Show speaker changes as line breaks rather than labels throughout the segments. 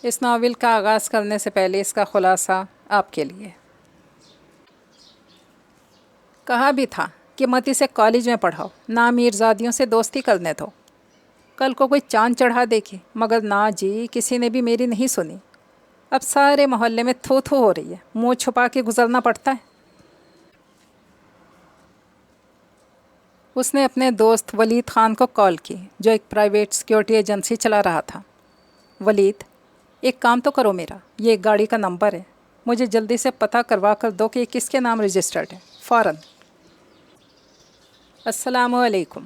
اس novel کا آغاز کرنے سے پہلے اس کا خلاصہ آپ کے لیے۔ کہا بھی تھا کہ مت اسے کالج میں پڑھاؤ، نہ میرزادیوں سے دوستی کرنے دو، کل کو کوئی چاند چڑھا دیکھے، مگر نہ جی، کسی نے بھی میری نہیں سنی۔ اب سارے محلے میں تھو تھو ہو رہی ہے، منہ چھپا کے گزرنا پڑتا ہے۔ اس نے اپنے دوست ولید خان کو کال کی، جو ایک پرائیویٹ سیکیورٹی ایجنسی چلا رہا تھا۔ ولید، ایک کام تو کرو میرا، یہ ایک گاڑی کا نمبر ہے، مجھے جلدی سے پتہ کروا کر دو کہ یہ کس کے نام رجسٹرڈ ہے، فوراً۔ السلام علیکم۔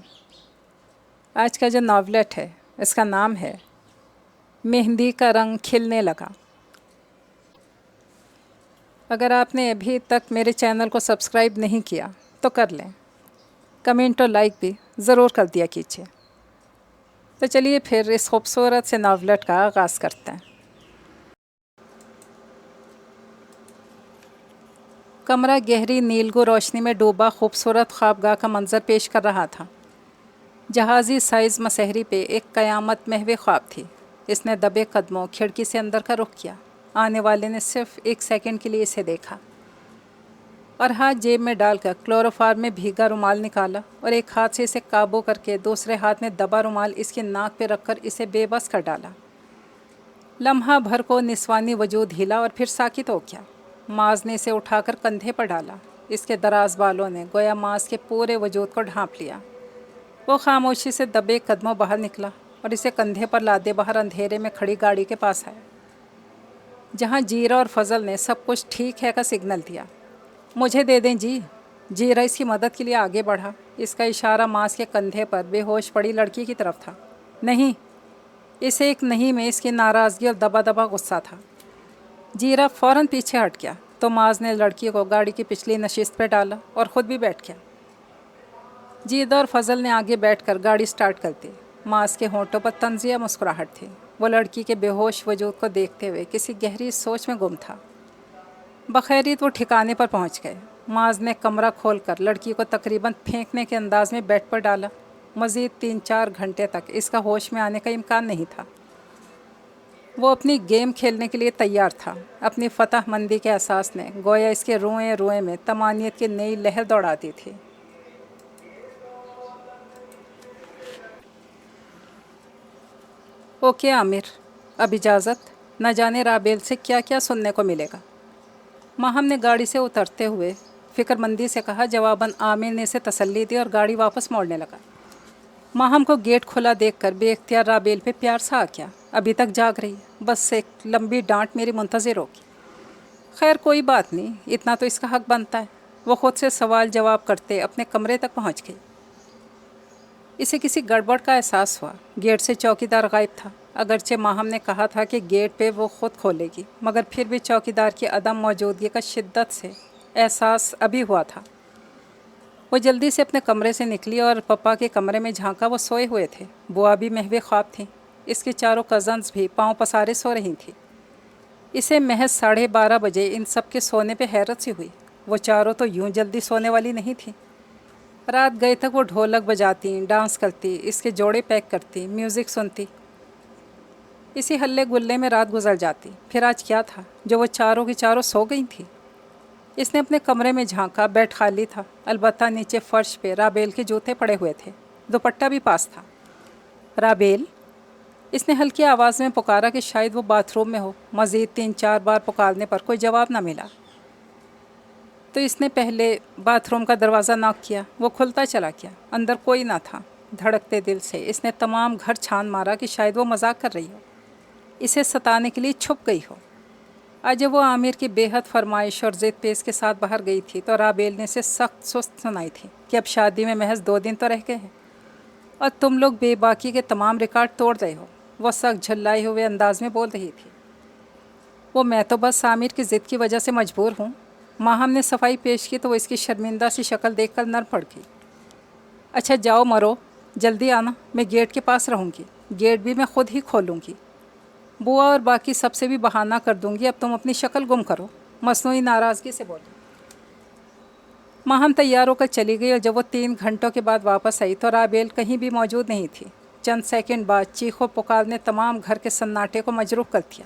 آج کا جو ناولٹ ہے اس کا نام ہے مہندی کا رنگ کھلنے لگا۔ اگر آپ نے ابھی تک میرے چینل کو سبسکرائب نہیں کیا تو کر لیں، کمنٹ اور لائک بھی ضرور کر دیا کیجیے۔ تو چلیے پھر اس خوبصورت سے ناولٹ کا آغاز کرتے ہیں۔ کمرہ گہری نیلگو روشنی میں ڈوبا خوبصورت خوابگاہ کا منظر پیش کر رہا تھا۔ جہازی سائز مسحری پہ ایک قیامت محو خواب تھی۔ اس نے دبے قدموں کھڑکی سے اندر کا رخ کیا۔ آنے والے نے صرف ایک سیکنڈ کے لیے اسے دیکھا اور ہاتھ جیب میں ڈال کر کلوروفارم میں بھیگا رومال نکالا اور ایک ہاتھ سے اسے قابو کر کے دوسرے ہاتھ میں دبا رومال اس کی ناک پہ رکھ کر اسے بے بس کر ڈالا۔ لمحہ بھر کو نسوانی وجود ہلا اور پھر ساکت ہو گیا۔ معاذ نے اسے اٹھا کر کندھے پر ڈالا۔ اس کے دراز بالوں نے گویا معاذ کے پورے وجود کو ڈھانپ لیا۔ وہ خاموشی سے دبے قدموں باہر نکلا اور اسے کندھے پر لادے باہر اندھیرے میں کھڑی گاڑی کے پاس آیا، جہاں جیرا اور فضل نے سب کچھ ٹھیک ہے کا سگنل دیا۔ مجھے دے دیں جی۔ جیرا اس کی مدد کے لیے آگے بڑھا۔ اس کا اشارہ معاذ کے کندھے پر بے ہوش پڑی لڑکی کی طرف تھا۔ نہیں، اسے ایک نہیں میں اس کی ناراضگی اور دبا دبا غصہ تھا۔ جیرا فوراً پیچھے ہٹ گیا تو معاذ نے لڑکی کو گاڑی کی پچھلی نشست پہ ڈالا اور خود بھی بیٹھ گیا۔ جیدہ اور فضل نے آگے بیٹھ کر گاڑی سٹارٹ کر دی۔ معاذ کے ہونٹوں پر طنزیہ مسکراہٹ تھی۔ وہ لڑکی کے بے ہوش وجود کو دیکھتے ہوئے کسی گہری سوچ میں گم تھا۔ بخیریت وہ ٹھکانے پر پہنچ گئے۔ معاذ نے کمرہ کھول کر لڑکی کو تقریباً پھینکنے کے انداز میں بیڈ پر ڈالا۔ مزید 3-4 گھنٹے تک اس کا ہوش میں آنے کا امکان نہیں تھا۔ وہ اپنی گیم کھیلنے کے لیے تیار تھا۔ اپنی فتح مندی کے احساس نے گویا اس کے روئیں روئیں میں طمانینت کی نئی لہر دوڑا دی تھی۔ اوکے عامر، اب اجازت، نہ جانے رابیل سے کیا کیا سننے کو ملے گا۔ ماہم نے گاڑی سے اترتے ہوئے فکر مندی سے کہا۔ جواباً عامر نے اسے تسلی دی اور گاڑی واپس موڑنے لگا۔ ماہم کو گیٹ کھلا دیکھ کر بے اختیار رابیل پہ پیار سا آ گیا۔ ابھی تک جاگ رہی ہے، بس ایک لمبی ڈانٹ میری منتظر ہوگی۔ خیر کوئی بات نہیں، اتنا تو اس کا حق بنتا ہے۔ وہ خود سے سوال جواب کرتے اپنے کمرے تک پہنچ گئی۔ اسے کسی گڑبڑ کا احساس ہوا۔ گیٹ سے چوکیدار غائب تھا۔ اگرچہ ماہم نے کہا تھا کہ گیٹ پہ وہ خود کھولے گی، مگر پھر بھی چوکیدار کی عدم موجودگی کا شدت سے احساس ابھی ہوا تھا۔ وہ جلدی سے اپنے کمرے سے نکلی اور پپا کے کمرے میں جھانکا۔ وہ سوئے ہوئے تھے۔ بوا بھی محو خواب تھیں۔ اس کی چاروں کزنز بھی پاؤں پسارے سو رہی تھیں۔ اسے محض 12:30 بجے ان سب کے سونے پہ حیرت سی ہوئی۔ وہ چاروں تو یوں جلدی سونے والی نہیں تھیں۔ رات گئے تک وہ ڈھولک بجاتی، ڈانس کرتی، اس کے جوڑے پیک کرتی، میوزک سنتی۔ اسی ہلے گلے میں رات گزر جاتی۔ پھر آج کیا تھا جو وہ چاروں کی چاروں سو گئی تھیں؟ اس نے اپنے کمرے میں جھانکا۔ بیڈ خالی تھا، البتہ نیچے فرش پہ رابیل کے جوتے پڑے ہوئے تھے۔ دوپٹہ بھی پاس تھا۔ رابیل، اس نے ہلکی آواز میں پکارا کہ شاید وہ باتھ روم میں ہو۔ مزید 3-4 بار پکارنے پر کوئی جواب نہ ملا تو اس نے پہلے باتھ روم کا دروازہ ناک کیا۔ وہ کھلتا چلا گیا۔ اندر کوئی نہ تھا۔ دھڑکتے دل سے اس نے تمام گھر چھان مارا کہ شاید وہ مذاق کر رہی ہو، اسے ستانے کے لیے چھپ گئی ہو۔ آج جب وہ عامر کی بے حد فرمائش اور ضد پہ اس کے ساتھ باہر گئی تھی تو رابیل نے اسے سخت سست سنائی تھی کہ اب شادی میں محض 2 دن تو رہ گئے ہیں اور تم لوگ بے باکی کے تمام ریکارڈ توڑ رہے ہو۔ وہ سخت جھلائے ہوئے انداز میں بول رہی تھی۔ میں تو بس عامر کی ضد کی وجہ سے مجبور ہوں۔ ماہم نے صفائی پیش کی تو وہ اس کی شرمندہ سی شکل دیکھ کر نرم پڑ گئی۔ اچھا جاؤ مرو، جلدی آنا، میں گیٹ کے پاس رہوں گی۔ گیٹ بھی میں خود ہی کھولوں گی۔ بوا اور باقی سب سے بھی بہانہ کر دوں گی۔ اب تم اپنی شکل گم کرو، مصنوعی ناراضگی سے بولی۔ ماہم تیار ہو کر چلی گئی اور جب وہ 3 گھنٹوں کے بعد واپس آئی تو رابیل کہیں بھی موجود نہیں تھی۔ چند سیکنڈ بعد چیخو پکار نے تمام گھر کے سناٹے کو مجروح کر دیا۔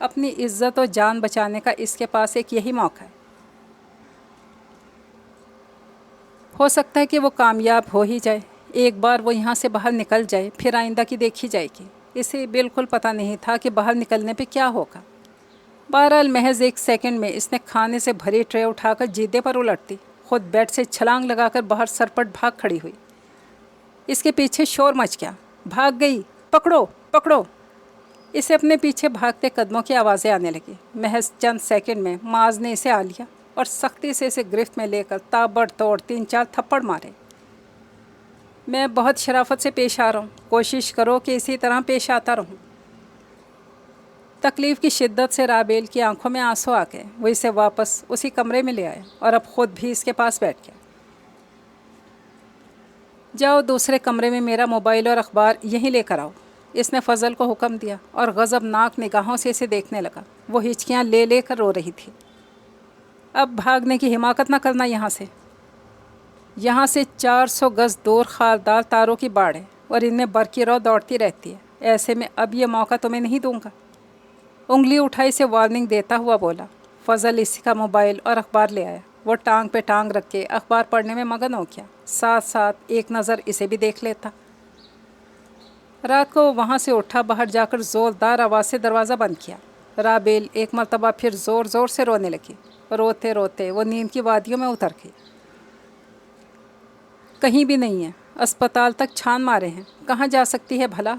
اپنی عزت و جان بچانے کا اس کے پاس ایک یہی موقع ہے۔ ہو سکتا ہے کہ وہ کامیاب ہو ہی جائے، ایک بار وہ یہاں سے باہر نکل جائے، پھر آئندہ کی دیکھی جائے گی۔ اسے بالکل پتہ نہیں تھا کہ باہر نکلنے پہ کیا ہوگا۔ بہرحال محض ایک سیکنڈ میں اس نے کھانے سے بھری ٹرے اٹھا کر جیدے پر الٹ دی، خود بیڈ سے چھلانگ لگا کر باہر سرپٹ بھاگ کھڑی ہوئی۔ اس کے پیچھے شور مچ گیا، بھاگ گئی، پکڑو پکڑو! اسے اپنے پیچھے بھاگتے قدموں کی آوازیں آنے لگی۔ محض چند سیکنڈ میں معاذ نے اسے آ لیا اور سختی سے اسے گرفت میں لے کر تابڑ توڑ 3-4 تھپڑ مارے۔ میں بہت شرافت سے پیش آ رہا ہوں، کوشش کرو کہ اسی طرح پیش آتا رہوں۔ تکلیف کی شدت سے رابیل کی آنکھوں میں آنسو آ گئے۔ وہ اسے واپس اسی کمرے میں لے آیا اور اب خود بھی اس کے پاس بیٹھ گیا۔ جاؤ دوسرے کمرے میں میرا موبائل اور اخبار یہیں لے کر آؤ، اس نے فضل کو حکم دیا اور غضبناک نگاہوں سے اسے دیکھنے لگا۔ وہ ہچکیاں لے لے کر رو رہی تھی۔ اب بھاگنے کی حماقت نہ کرنا یہاں سے 400 گز دور خاردار تاروں کی باڑ ہے اور ان میں برقی رو دوڑتی رہتی ہے، ایسے میں اب یہ موقع تمہیں نہیں دوں گا۔ انگلی اٹھائی سے وارننگ دیتا ہوا بولا۔ فضل اسی کا موبائل اور اخبار لے آیا۔ وہ ٹانگ پہ ٹانگ رکھ کے اخبار پڑھنے میں مگن ہو گیا، ساتھ ساتھ ایک نظر اسے بھی دیکھ لیتا۔ رات کو وہاں سے اٹھا، باہر جا کر زوردار آواز سے دروازہ بند کیا۔ رابیل ایک مرتبہ پھر زور زور سے رونے لگی۔ روتے روتے وہ نیند کی وادیوں میں اتر گئی۔ کہیں بھی نہیں ہے، اسپتال تک چھان مارے ہیں، کہاں جا سکتی ہے بھلا؟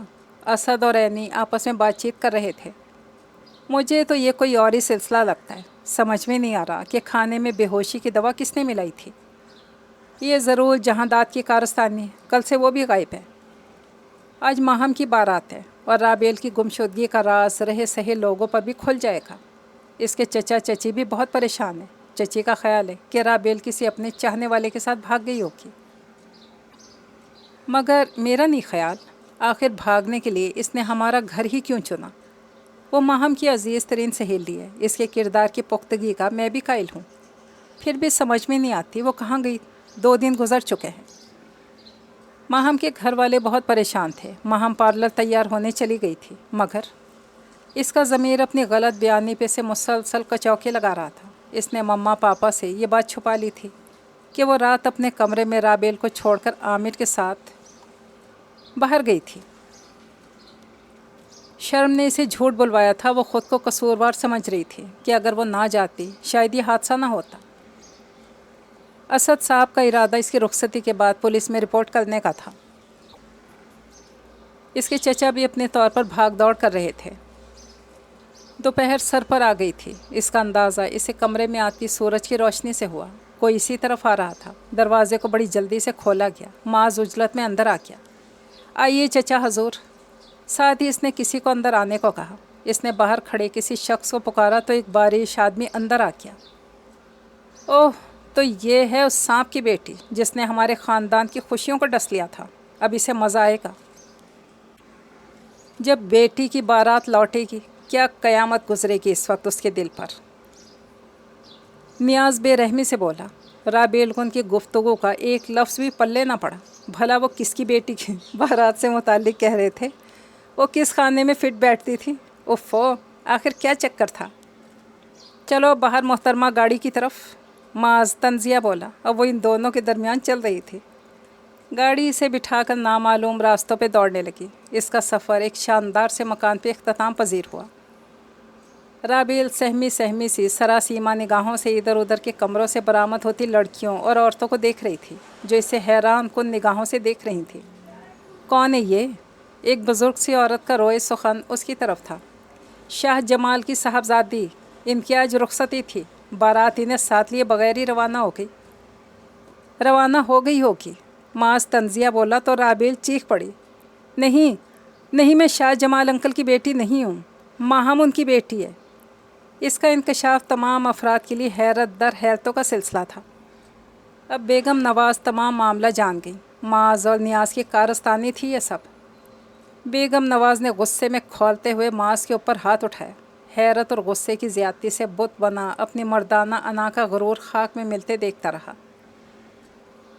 اسد اور عینی آپس میں بات چیت کر رہے تھے۔ مجھے تو یہ کوئی اور ہی سلسلہ لگتا ہے، سمجھ میں نہیں آ رہا کہ کھانے میں بے ہوشی کی دوا کس نے ملائی تھی۔ یہ ضرور جہانداد کی کارستانی ہے، کل سے وہ بھی غائب ہے۔ آج ماہم کی بارات ہے اور رابیل کی گمشدگی کا راز رہے سہے لوگوں پر بھی کھل جائے گا۔ اس کے چچا چچی بھی بہت پریشان ہیں۔ چچی کا خیال ہے کہ رابیل کسی اپنے چاہنے والے کے ساتھ بھاگ گئی ہوگی، مگر میرا نہیں خیال، آخر بھاگنے کے لیے اس نے ہمارا گھر ہی کیوں چنا؟ وہ ماہم کی عزیز ترین سہیلی ہے، اس کے کردار کی پختگی کا میں بھی قائل ہوں، پھر بھی سمجھ میں نہیں آتی وہ کہاں گئی۔ 2 دن گزر چکے ہیں۔ ماہم کے گھر والے بہت پریشان تھے۔ ماہم پارلر تیار ہونے چلی گئی تھی، مگر اس کا ضمیر اپنی غلط بیانی پہ سے مسلسل کچوکے لگا رہا تھا۔ اس نے مما پاپا سے یہ بات چھپا لی تھی کہ وہ رات اپنے کمرے میں رابیل کو چھوڑ کر عامر کے ساتھ باہر گئی تھی۔ شرم نے اسے جھوٹ بلوایا تھا۔ وہ خود کو قصوروار سمجھ رہی تھی کہ اگر وہ نہ جاتی شاید یہ حادثہ نہ ہوتا۔ اسد صاحب کا ارادہ اس کی رخصتی کے بعد پولیس میں رپورٹ کرنے کا تھا۔ اس کے چچا بھی اپنے طور پر بھاگ دوڑ کر رہے تھے۔ دوپہر سر پر آ گئی تھی۔ اس کا اندازہ اسے کمرے میں آتی سورج کی روشنی سے ہوا۔ کوئی اسی طرف آ رہا تھا۔ دروازے کو بڑی جلدی سے کھولا گیا۔ معاذ عجلت میں اندر آ گیا۔ آئیے چچا حضور۔ ساتھ ہی اس نے کسی کو اندر آنے کو کہا۔ اس نے باہر کھڑے کسی شخص کو پکارا تو ایک باریش آدمی اندر آ گیا۔ اوہ، تو یہ ہے اس سانپ کی بیٹی جس نے ہمارے خاندان کی خوشیوں کو ڈس لیا تھا۔ اب اسے مزہ آئے گا جب بیٹی کی بارات لوٹے گی۔ کیا قیامت گزرے گی اس وقت اس کے دل پر۔ نیاز بے رحمی سے بولا۔ رابیل کو ان کی گفتگو کا ایک لفظ بھی پلے نہ پڑا۔ بھلا وہ کس کی بیٹی کی بارات سے متعلق کہہ رہے تھے؟ وہ کس خانے میں فٹ بیٹھتی تھی؟ اوفو، آخر کیا چکر تھا؟ چلو باہر محترمہ، گاڑی کی طرف۔ معاذ تنزیہ بولا۔ اب وہ ان دونوں کے درمیان چل رہی تھی۔ گاڑی سے بٹھا کر نامعلوم راستوں پہ دوڑنے لگی۔ اس کا سفر ایک شاندار سے مکان پہ اختتام پذیر ہوا۔ رابیل سہمی سہمی سی سراسیمہ نگاہوں سے ادھر ادھر کے کمروں سے برآمد ہوتی لڑکیوں اور عورتوں کو دیکھ رہی تھی جو اسے حیران کن نگاہوں سے دیکھ رہی تھیں۔ کون ہے یہ؟ ایک بزرگ سی عورت کا روئے سخن اس کی طرف تھا۔ شاہ جمال کی صاحبزادی، ان کی آج رخصتی تھی، بارات انہیں ساتھ لیے بغیر ہی روانہ ہو گئی ہوگی۔ معاذ تنزیہ بولا تو رابیل چیخ پڑی۔ نہیں، میں شاہ جمال انکل کی بیٹی نہیں ہوں، ماہم ان کی بیٹی ہے۔ اس کا انکشاف تمام افراد کے لیے حیرت در حیرتوں کا سلسلہ تھا۔ اب بیگم نواز تمام معاملہ جان گئی۔ معاذ اور نیاز کی کارستانی تھی یہ سب۔ بیگم نواز نے غصے میں کھولتے ہوئے معاذ کے اوپر ہاتھ اٹھایا۔ حیرت اور غصے کی زیادتی سے بت بنا اپنی مردانہ انا کا غرور خاک میں ملتے دیکھتا رہا۔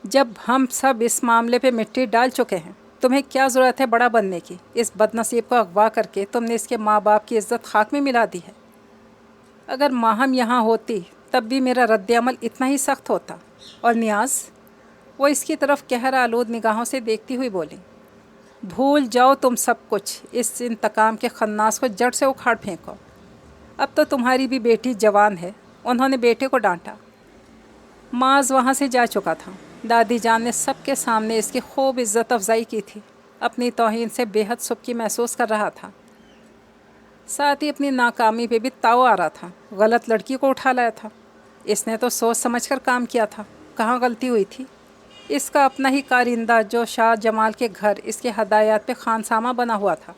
جب ہم سب اس معاملے پہ مٹی ڈال چکے ہیں تمہیں کیا ضرورت ہے بڑا بننے کی؟ اس بد نصیب کو اغوا کر کے تم نے اس کے ماں باپ کی عزت خاک میں ملا دی ہے۔ اگر ماہم یہاں ہوتی تب بھی میرا رد عمل اتنا ہی سخت ہوتا۔ اور نیاز؟ وہ اس کی طرف قہر آلود نگاہوں سے دیکھتی ہوئی بولی، بھول جاؤ تم سب کچھ، اس انتقام کے خناس کو جڑ سے اکھاڑ پھینکو۔ اب تو تمہاری بھی بیٹی جوان ہے۔ انہوں نے بیٹے کو ڈانٹا۔ معاذ وہاں سے جا چکا تھا۔ دادی جان نے سب کے سامنے اس کی خوب عزت افزائی کی تھی۔ اپنی توہین سے بے حد سبکی محسوس کر رہا تھا، ساتھ ہی اپنی ناکامی پہ بھی تاؤ آ رہا تھا۔ غلط لڑکی کو اٹھا لایا تھا۔ اس نے تو سوچ سمجھ کر کام کیا تھا، کہاں غلطی ہوئی تھی؟ اس کا اپنا ہی کارندہ جو شاہ جمال کے گھر اس کے ہدایات پہ خانسامہ بنا ہوا تھا،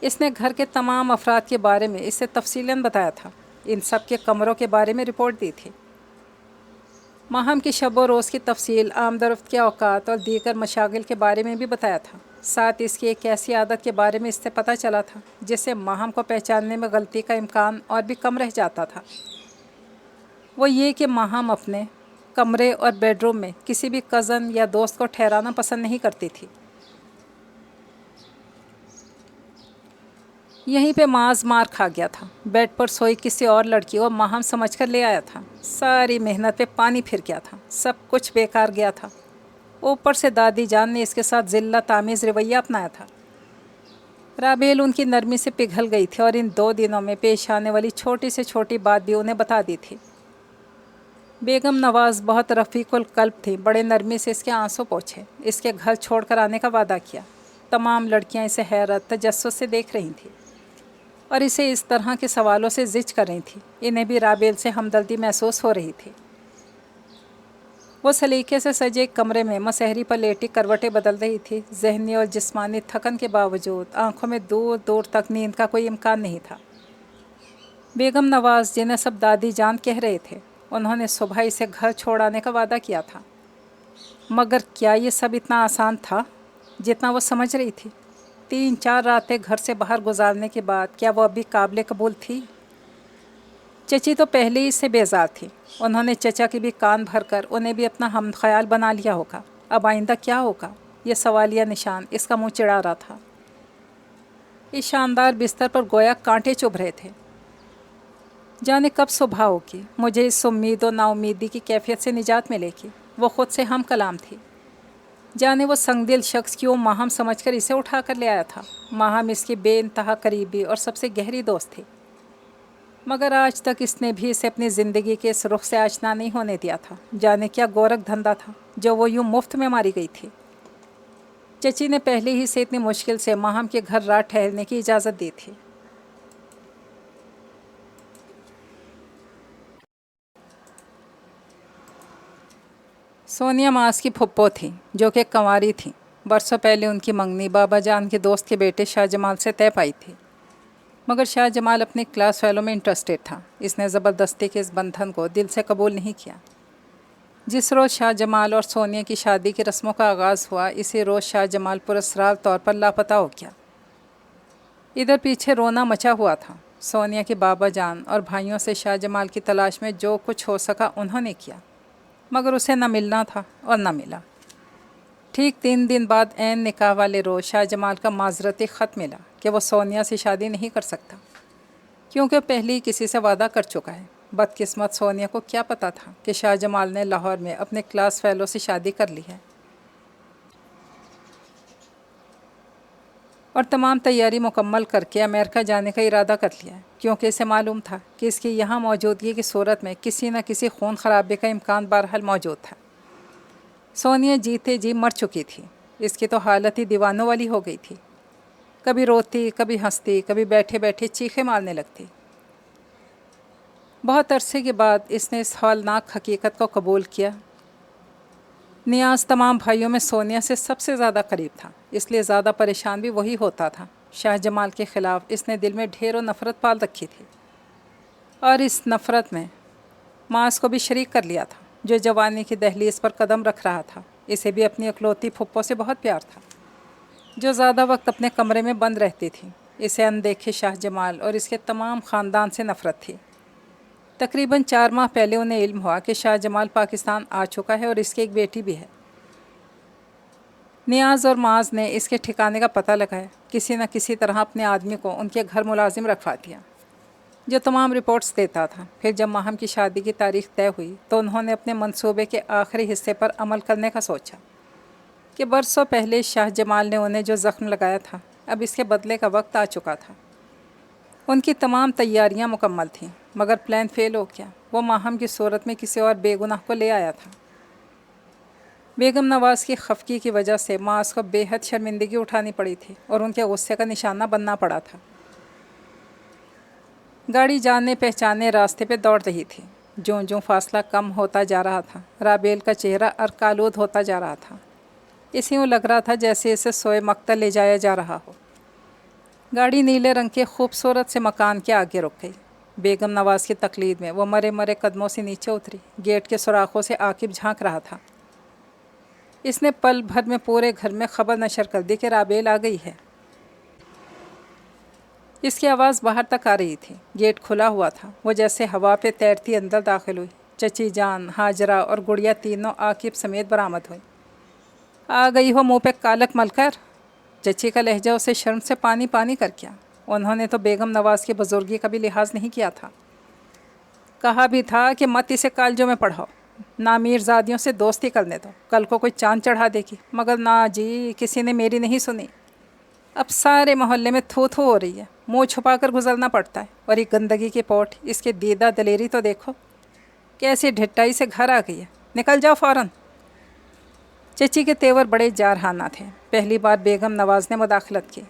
اس نے گھر کے تمام افراد کے بارے میں اسے تفصیلاً بتایا تھا، ان سب کے کمروں کے بارے میں رپورٹ دی تھی، ماہم کی شب و روز کی تفصیل، آمد و رفت کے اوقات اور دیگر مشاغل کے بارے میں بھی بتایا تھا۔ ساتھ اس کی ایک ایسی عادت کے بارے میں اس سے پتہ چلا تھا جس سے ماہم کو پہچاننے میں غلطی کا امکان اور بھی کم رہ جاتا تھا۔ وہ یہ کہ ماہم اپنے کمرے اور بیڈ روم میں کسی بھی کزن یا دوست کو ٹھہرانا پسند نہیں کرتی تھی۔ یہیں پہ معاذ مار کھا گیا تھا۔ بیڈ پر سوئی کسی اور لڑکی کو ماہم سمجھ کر لے آیا تھا۔ ساری محنت پہ پانی پھر گیا تھا، سب کچھ بیکار گیا تھا۔ اوپر سے دادی جان نے اس کے ساتھ ذلت آمیز رویہ اپنایا تھا۔ رابیل ان کی نرمی سے پگھل گئی تھی اور ان 2 دنوں میں پیش آنے والی چھوٹی سے چھوٹی بات بھی انہیں بتا دی تھی۔ بیگم نواز بہت رفیق القلب تھی، بڑے نرمی سے اس کے آنسو پوچھے، اس کے گھر چھوڑ کر آنے کا وعدہ کیا۔ تمام لڑکیاں اسے حیرت تجسس سے دیکھ رہی تھیں اور اسے اس طرح کے سوالوں سے زج کر رہی تھیں۔ انہیں بھی رابیل سے ہمدردی محسوس ہو رہی تھی۔ وہ سلیقے سے سجے ایک کمرے میں مسہری پر لیٹی کروٹیں بدل رہی تھی۔ ذہنی اور جسمانی تھکن کے باوجود آنکھوں میں دور دور تک نیند کا کوئی امکان نہیں تھا۔ بیگم نواز، جنہیں سب دادی جان کہہ رہے تھے، انہوں نے صبح اسے گھر چھوڑ آنے کا وعدہ کیا تھا، مگر کیا یہ سب اتنا آسان تھا جتنا وہ سمجھ رہی تھی؟ 3-4 راتیں گھر سے باہر گزارنے کے بعد کیا وہ اب بھی قابل قبول تھی؟ چچی تو پہلے ہی اس سے بیزار تھی۔ انہوں نے چچا کی بھی کان بھر کر انہیں بھی اپنا ہم خیال بنا لیا ہوگا۔ اب آئندہ کیا ہوگا؟ یہ سوالیہ نشان اس کا منہ چڑھا رہا تھا۔ اس شاندار بستر پر گویا کانٹے چبھ رہے تھے۔ جانے کب صبح ہوگی، مجھے اس امید و نا امیدی کی کیفیت سے نجات ملے گی۔ وہ خود سے ہم کلام تھی۔ جانے وہ سنگ دل شخص کیوں ماہم سمجھ کر اسے اٹھا کر لے آیا تھا۔ ماہم اس کی بے انتہا قریبی اور سب سے گہری دوست تھی، مگر آج تک اس نے بھی اسے اپنی زندگی کے اس رخ سے آشنا نہیں ہونے دیا تھا۔ جانے کیا گورکھ دھندا تھا جو وہ یوں مفت میں ماری گئی تھی۔ چچی نے پہلے ہی سے اتنی مشکل سے ماہم کے گھر رات ٹھہرنے کی اجازت دی تھی۔ سونیا معاذ کی پھپھو تھی جو کہ کنواری تھی۔ برسوں پہلے ان کی منگنی بابا جان کے دوست کے بیٹے شاہ جمال سے طے پائی تھی، مگر شاہ جمال اپنے کلاس فیلو میں انٹرسٹڈ تھا۔ اس نے زبردستی کے اس بندھن کو دل سے قبول نہیں کیا۔ جس روز شاہ جمال اور سونیا کی شادی کی رسموں کا آغاز ہوا، اسی روز شاہ جمال پراسرار طور پر لاپتہ ہو گیا۔ ادھر پیچھے رونا مچا ہوا تھا۔ سونیا کے بابا جان اور بھائیوں سے شاہ جمال کی تلاش میں جو کچھ ہو سکا انہوں نے کیا، مگر اسے نہ ملنا تھا اور نہ ملا۔ ٹھیک 3 دن بعد عین نکاح والے روز شاہ جمال کا معذرتی خط ملا کہ وہ سونیا سے شادی نہیں کر سکتا کیونکہ پہلے ہی کسی سے وعدہ کر چکا ہے۔ بدقسمت سونیا کو کیا پتا تھا کہ شاہ جمال نے لاہور میں اپنے کلاس فیلو سے شادی کر لی ہے اور تمام تیاری مکمل کر کے امریکہ جانے کا ارادہ کر لیا ہے، کیونکہ اسے معلوم تھا کہ اس کی یہاں موجودگی کی صورت میں کسی نہ کسی خون خرابے کا امکان بہرحال موجود تھا۔ سونیا جیتے جی مر چکی تھی۔ اس کی تو حالت ہی دیوانوں والی ہو گئی تھی، کبھی روتی، کبھی ہنستی، کبھی بیٹھے بیٹھے چیخیں مارنے لگتی۔ بہت عرصے کے بعد اس نے اس ہولناک حقیقت کو قبول کیا۔ نیاز تمام بھائیوں میں سونیا سے سب سے زیادہ قریب تھا، اس لیے زیادہ پریشان بھی وہی ہوتا تھا۔ شاہ جمال کے خلاف اس نے دل میں ڈھیروں نفرت پال رکھی تھی اور اس نفرت میں معاذ کو بھی شریک کر لیا تھا جو جوانی کی دہلیز پر قدم رکھ رہا تھا۔ اسے بھی اپنی اکلوتی پھپھو سے بہت پیار تھا جو زیادہ وقت اپنے کمرے میں بند رہتی تھی۔ اسے اندیکھے شاہ جمال اور اس کے تمام خاندان سے نفرت تھی۔ تقریباً 4 ماہ پہلے انہیں علم ہوا کہ شاہ جمال پاکستان آ چکا ہے اور اس کی ایک بیٹی بھی ہے۔ نیاز اور معاذ نے اس کے ٹھکانے کا پتہ لگایا، کسی نہ کسی طرح اپنے آدمی کو ان کے گھر ملازم رکھوا دیا جو تمام رپورٹس دیتا تھا۔ پھر جب ماہم کی شادی کی تاریخ طے ہوئی تو انہوں نے اپنے منصوبے کے آخری حصے پر عمل کرنے کا سوچا کہ برسوں پہلے شاہ جمال نے انہیں جو زخم لگایا تھا، اب اس کے بدلے کا وقت آ چکا تھا۔ ان کی تمام تیاریاں مکمل تھیں، مگر پلان فیل ہو گیا۔ وہ ماہم کی صورت میں کسی اور بے گناہ کو لے آیا تھا۔ بیگم نواز کی خفگی کی وجہ سے معاذ کو بے حد شرمندگی اٹھانی پڑی تھی اور ان کے غصے کا نشانہ بننا پڑا تھا۔ گاڑی جانے پہچانے راستے پہ دوڑ رہی تھی۔ جوں جوں فاصلہ کم ہوتا جا رہا تھا، رابیل کا چہرہ ارکالود ہوتا جا رہا تھا۔ اسے یوں لگ رہا تھا جیسے اسے سوئے مقتل لے جایا جا رہا ہو۔ گاڑی نیلے رنگ کے خوبصورت سے مکان کے آگے رک گئی۔ بیگم نواز کی تقلید میں وہ مرے مرے قدموں سے نیچے اتری۔ گیٹ کے سوراخوں سے عاقب جھانک رہا تھا۔ اس نے پل بھر میں پورے گھر میں خبر نشر کر دی کہ رابیل آ گئی ہے۔ اس کی آواز باہر تک آ رہی تھی۔ گیٹ کھلا ہوا تھا۔ وہ جیسے ہوا پہ تیرتی اندر داخل ہوئی۔ چچی جان، ہاجرہ اور گڑیا تینوں عاقب سمیت برآمد ہوئی۔ آ گئی ہو منہ پہ کالک مل کر؟ چچی کا لہجہ اسے شرم سے پانی پانی کر گیا۔ انہوں نے تو بیگم نواز کی بزرگی کا بھی لحاظ نہیں کیا تھا۔ کہا بھی تھا کہ مت اسے کالجوں میں پڑھاؤ، نہ میرزادیوں سے دوستی کرنے دو، کل کو کوئی چاند چڑھا دے گی، مگر نہ جی، کسی نے میری نہیں سنی۔ اب سارے محلے میں تھو تھو ہو رہی ہے، منہ چھپا کر گزرنا پڑتا ہے، اور یہ گندگی کی پوٹ، اس کے دیدہ دلیری تو دیکھو، کیسی ڈھٹائی سے گھر آ گئی ہے۔ نکل جاؤ فوراً۔ چچی کے تیور بڑے جارحانہ تھے۔ پہلی بار بیگم نواز نے مداخلت کی۔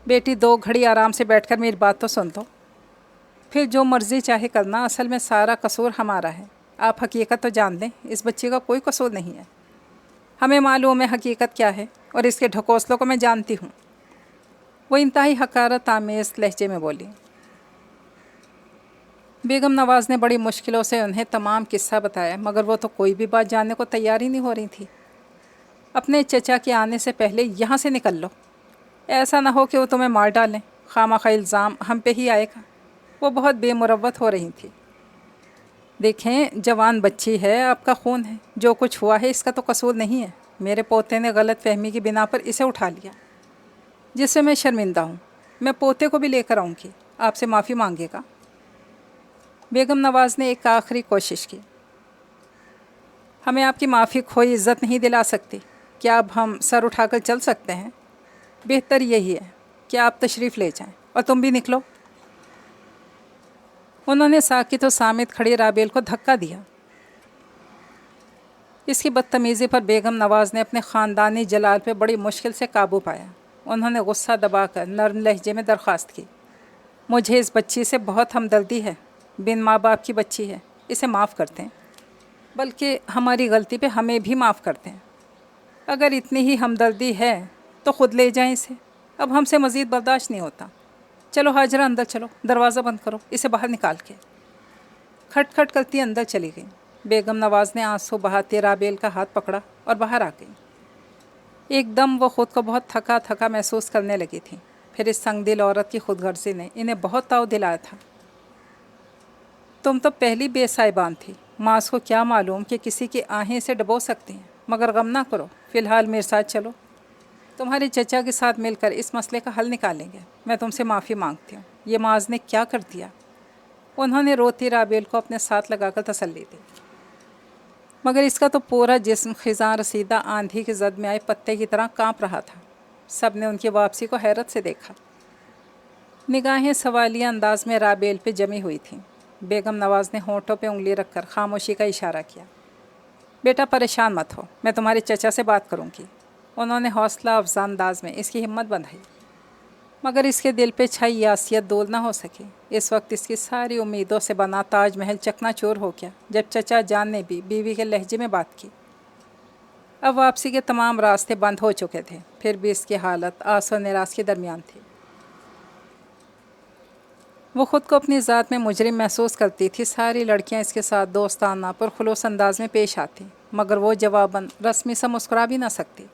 بیٹی 2 گھڑی آرام سے بیٹھ کر میری بات تو سن دو، پھر جو مرضی چاہے کرنا، اصل میں سارا قصور ہمارا ہے۔ آپ حقیقت تو جان لیں، اس بچی کا کوئی قصور نہیں ہے۔ ہمیں معلوم ہے حقیقت کیا ہے، اور اس کے ڈھکوسلوں کو میں جانتی ہوں۔ وہ انتہائی حقارت آمیز لہجے میں بولی۔ بیگم نواز نے بڑی مشکلوں سے انہیں تمام قصہ بتایا، مگر وہ تو کوئی بھی بات جاننے کو تیار ہی نہیں ہو رہی تھی۔ اپنے چچا کے آنے سے پہلے یہاں سے نکل لو، ایسا نہ ہو کہ وہ تمہیں مار ڈالیں، خواہ الزام ہم پہ ہی آئے گا۔ وہ بہت بے مروت ہو رہی تھی۔ دیکھیں، جوان بچی ہے، آپ کا خون ہے، جو کچھ ہوا ہے اس کا تو قصور نہیں ہے۔ میرے پوتے نے غلط فہمی کی بنا پر اسے اٹھا لیا، جس سے میں شرمندہ ہوں۔ میں پوتے کو بھی لے کر آؤں گی، آپ سے معافی مانگے گا۔ بیگم نواز نے ایک آخری کوشش کی۔ ہمیں آپ کی معافی کھوئی عزت نہیں دلا سکتی۔ کیا اب ہم سر اٹھا کر چل سکتے ہیں؟ بہتر یہی ہے کہ آپ تشریف لے جائیں، اور تم بھی نکلو۔ انہوں نے ساکت و صامت کھڑی رابیل کو دھکا دیا۔ اس کی بدتمیزی پر بیگم نواز نے اپنے خاندانی جلال پہ بڑی مشکل سے قابو پایا۔ انہوں نے غصہ دبا کر نرم لہجے میں درخواست کی، مجھے اس بچی سے بہت ہمدردی ہے، بن ماں باپ کی بچی ہے، اسے معاف کرتے ہیں، بلکہ ہماری غلطی پہ ہمیں بھی معاف کرتے ہیں۔ اگر اتنی ہی ہمدردی ہے تو خود لے جائیں اسے، اب ہم سے مزید برداشت نہیں ہوتا۔ چلو حاجرہ، اندر چلو، دروازہ بند کرو، اسے باہر نکال کے۔ کھٹ کھٹ کرتی اندر چلی گئی۔ بیگم نواز نے آنسو بہاتے رابیل کا ہاتھ پکڑا اور باہر آ گئی۔ ایک دم وہ خود کو بہت تھکا تھکا محسوس کرنے لگی تھی۔ پھر اس سنگ دل عورت کی خود غرضی نے انہیں بہت تاؤ دلایا تھا۔ تم تو پہلی بے صاحبان تھی، معاذ کو کیا معلوم کہ کسی کی آہیں سے ڈبو سکتی ہیں، مگر غم نہ کرو، فی الحال میرے ساتھ چلو، تمہارے چچا کے ساتھ مل کر اس مسئلے کا حل نکالیں گے۔ میں تم سے معافی مانگتی ہوں، یہ معاذ نے کیا کر دیا؟ انہوں نے روتی رابیل کو اپنے ساتھ لگا کر تسلی دی، مگر اس کا تو پورا جسم خزاں رسیدہ آندھی کی زد میں آئے پتے کی طرح کانپ رہا تھا۔ سب نے ان کی واپسی کو حیرت سے دیکھا۔ نگاہیں سوالیہ انداز میں رابیل پہ جمی ہوئی تھیں۔ بیگم نواز نے ہونٹوں پہ انگلی رکھ کر خاموشی کا اشارہ کیا۔ بیٹا پریشان مت ہو، میں تمہارے چچا سے بات کروں گی۔ انہوں نے حوصلہ افزا انداز میں اس کی ہمت بندھائی، مگر اس کے دل پہ چھائی یاسیت دور نہ ہو سکی۔ اس وقت اس کی ساری امیدوں سے بنا تاج محل چکنا چور ہو گیا جب چچا جان نے بھی بیوی کے لہجے میں بات کی۔ اب واپسی کے تمام راستے بند ہو چکے تھے، پھر بھی اس کی حالت آس و نراس کے درمیان تھی۔ وہ خود کو اپنی ذات میں مجرم محسوس کرتی تھی۔ ساری لڑکیاں اس کے ساتھ دوستانہ پرخلوص انداز میں پیش آتی، مگر وہ جواباً رسمی سا مسکرا بھی نہ سکتی۔